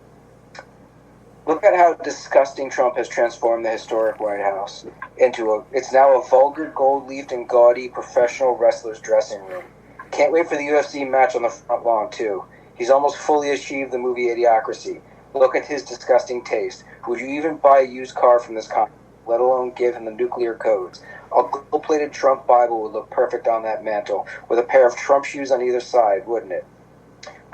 Look at how disgusting Trump has transformed the historic White House into it's now a vulgar, gold-leafed and gaudy professional wrestler's dressing room. Can't wait for the UFC match on the front lawn, too. He's almost fully achieved the movie Idiocracy. Look at his disgusting taste. Would you even buy a used car from this company, let alone give him the nuclear codes? A gold-plated Trump Bible would look perfect on that mantle, with a pair of Trump shoes on either side, wouldn't it?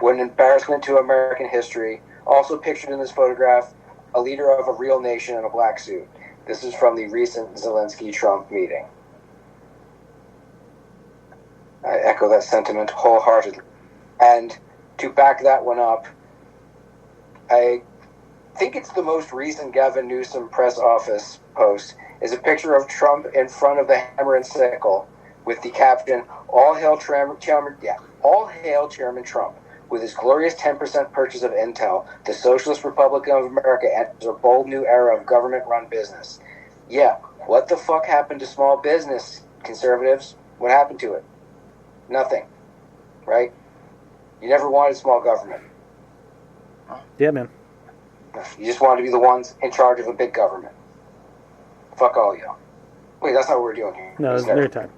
What an embarrassment to American history. Also pictured in this photograph, a leader of a real nation in a black suit. This is from the recent Zelensky-Trump meeting. I echo that sentiment wholeheartedly. And to back that one up, I think it's the most recent Gavin Newsom press office post is a picture of Trump in front of the hammer and sickle with the caption, All hail Chairman Trump. With his glorious 10% purchase of Intel, the Socialist Republic of America enters a bold new era of government-run business. Yeah, what the fuck happened to small business, conservatives? What happened to it? Nothing. Right? You never wanted small government. Yeah, man. You just wanted to be the ones in charge of a big government. Fuck all y'all. Wait, that's not what we're doing here. No, it's nerd time.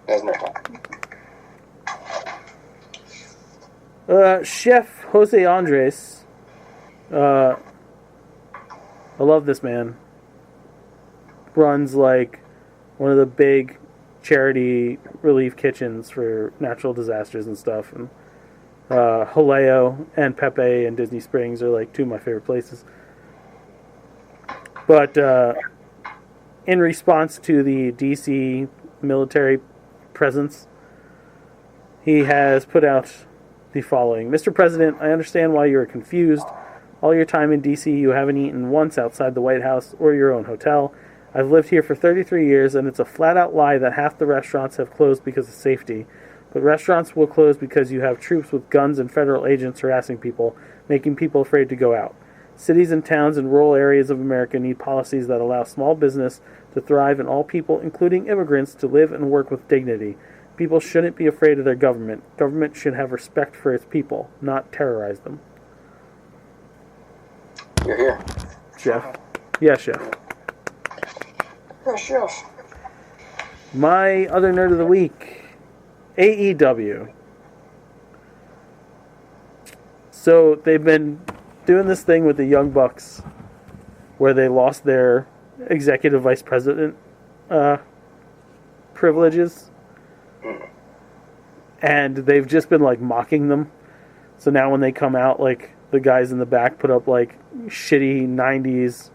That's nerd time. Chef Jose Andres. I love this man. Runs like one of the big charity relief kitchens for natural disasters and stuff. And Haleo and Pepe and Disney Springs are like two of my favorite places. But in response to the DC military presence, he has put out the following. Mr. President, I understand why you are confused. All your time in D.C., you haven't eaten once outside the White House or your own hotel. I've lived here for 33 years, and it's a flat-out lie that half the restaurants have closed because of safety. But restaurants will close because you have troops with guns and federal agents harassing people, making people afraid to go out. Cities and towns in rural areas of America need policies that allow small business to thrive and all people, including immigrants, to live and work with dignity. People shouldn't be afraid of their government. Government should have respect for its people, not terrorize them. You're here. Chef. Yeah, Chef. Yeah, Chef. My other nerd of the week, AEW. So they've been doing this thing with the Young Bucks where they lost their executive vice president privileges. And they've just been like mocking them. So now when they come out, like the guys in the back put up like shitty 90s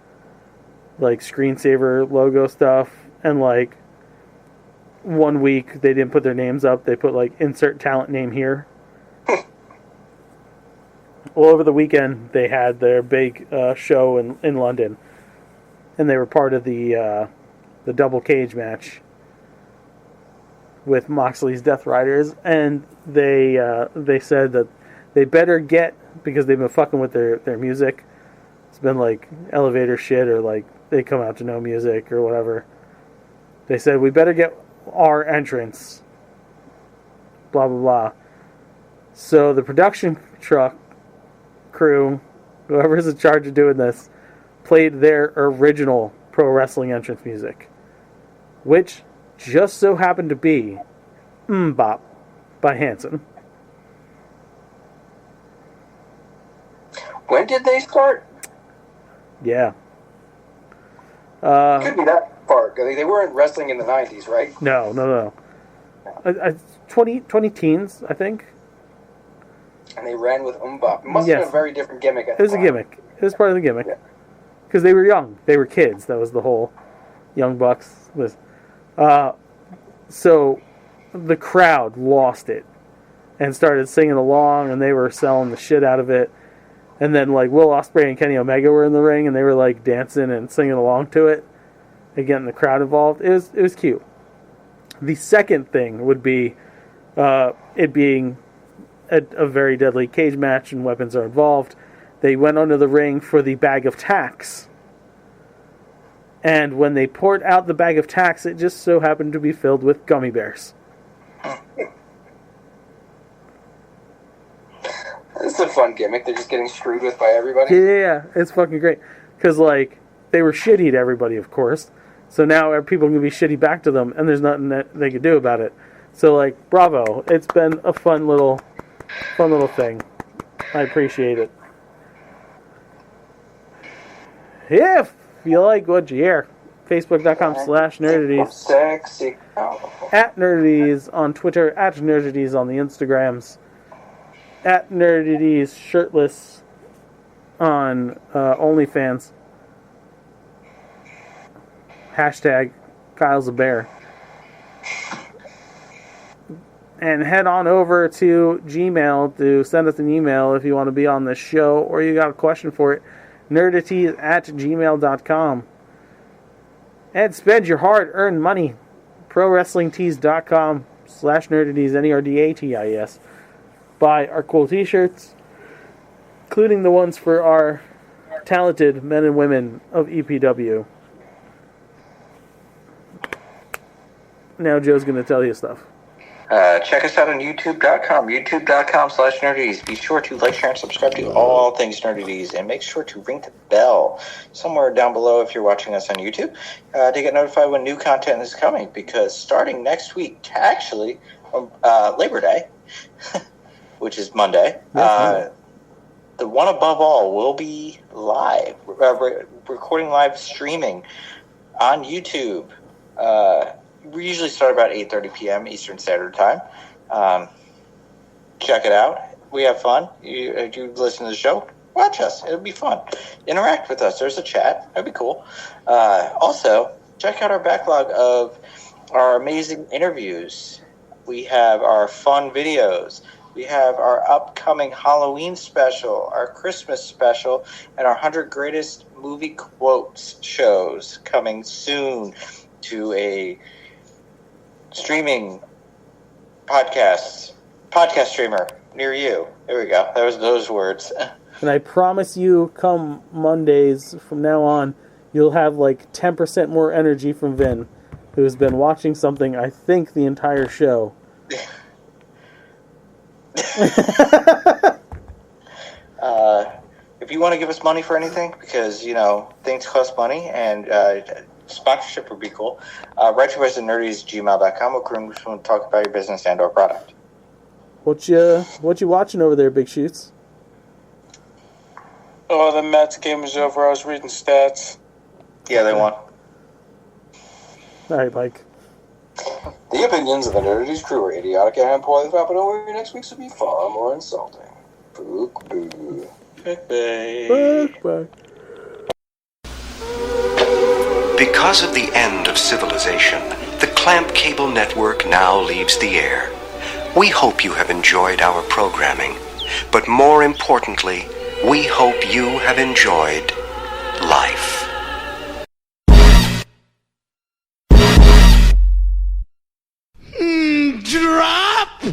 like screensaver logo stuff, and like 1 week they didn't put their names up, they put like insert talent name here. Well, over the weekend they had their big show in London, and they were part of the double cage match with Moxley's Death Riders, and they said that they better get, because they've been fucking with their music. It's been like elevator shit, or like they come out to no music or whatever. They said we better get our entrance. Blah blah blah. So the production truck crew, whoever's in charge of doing this, played their original pro wrestling entrance music, which just so happened to be Bop by Hanson. When did they start? Yeah. Could be that part. They weren't wrestling in the 90s, right? No. 20 teens, I think. And they ran with Bop. It must have been a very different gimmick at the time. It was a gimmick. It was part of the gimmick. Yeah. Because they were young. They were kids. That was the whole Young Bucks. So the crowd lost it and started singing along, and they were selling the shit out of it. And then like Will Ospreay and Kenny Omega were in the ring, and they were like dancing and singing along to it and getting the crowd involved. It was cute. The second thing would be it being a very deadly cage match and weapons are involved. They went under the ring for the bag of tacks. And when they poured out the bag of tacks, it just so happened to be filled with gummy bears. This is a fun gimmick. They're just getting screwed with by everybody. Yeah, it's fucking great. Because, like, they were shitty to everybody, of course. So now people can be shitty back to them, and there's nothing that they can do about it. So, like, bravo. It's been a fun little thing. I appreciate it. If you like what you hear, Facebook.com/nerdities. Sexy. At Nerdities on Twitter, at Nerdities on the Instagrams, at Nerdities shirtless on OnlyFans. Hashtag Kyle's a bear. And head on over to Gmail to send us an email if you want to be on the show or you got a question for it. Nerdities@gmail.com. And spend your hard-earned money. ProWrestlingTees.com/Nerdities, NERDATIS. Buy our cool t-shirts, including the ones for our talented men and women of EPW. Now Joe's going to tell you stuff. Check us out on YouTube.com, YouTube.com/Nerdities. Be sure to like, share, and subscribe to all things Nerdities, and make sure to ring the bell somewhere down below if you're watching us on YouTube to get notified when new content is coming, because starting next week, actually, Labor Day, which is Monday, the One Above All will be live, recording live streaming on YouTube. We usually start about 8:30 p.m. Eastern Standard Time. Check it out. We have fun. If you listen to the show, watch us. It'll be fun. Interact with us. There's a chat. That'd be cool. Also, check out our backlog of our amazing interviews. We have our fun videos. We have our upcoming Halloween special, our Christmas special, and our 100 Greatest Movie Quotes shows coming soon to a streaming podcast streamer near you. There we go. That was those words. And I promise you, come Mondays from now on, you'll have like 10% more energy from Vin, who's been watching something, I think, the entire show. If you want to give us money for anything, because, things cost money, and sponsorship would be cool, write to us at nerdies@gmail.com. We'll come talk about your business and or product. What you watching over there, Big Shoots? Oh, the Mets game is over. I was reading stats. Yeah, they won. All right, Mike. The opinions of the Nerdities crew are idiotic and poorly thought, but over next week's will be far more insulting. Book boo. Bye. Because of the end of civilization, the Clamp Cable Network now leaves the air. We hope you have enjoyed our programming, but more importantly, we hope you have enjoyed life.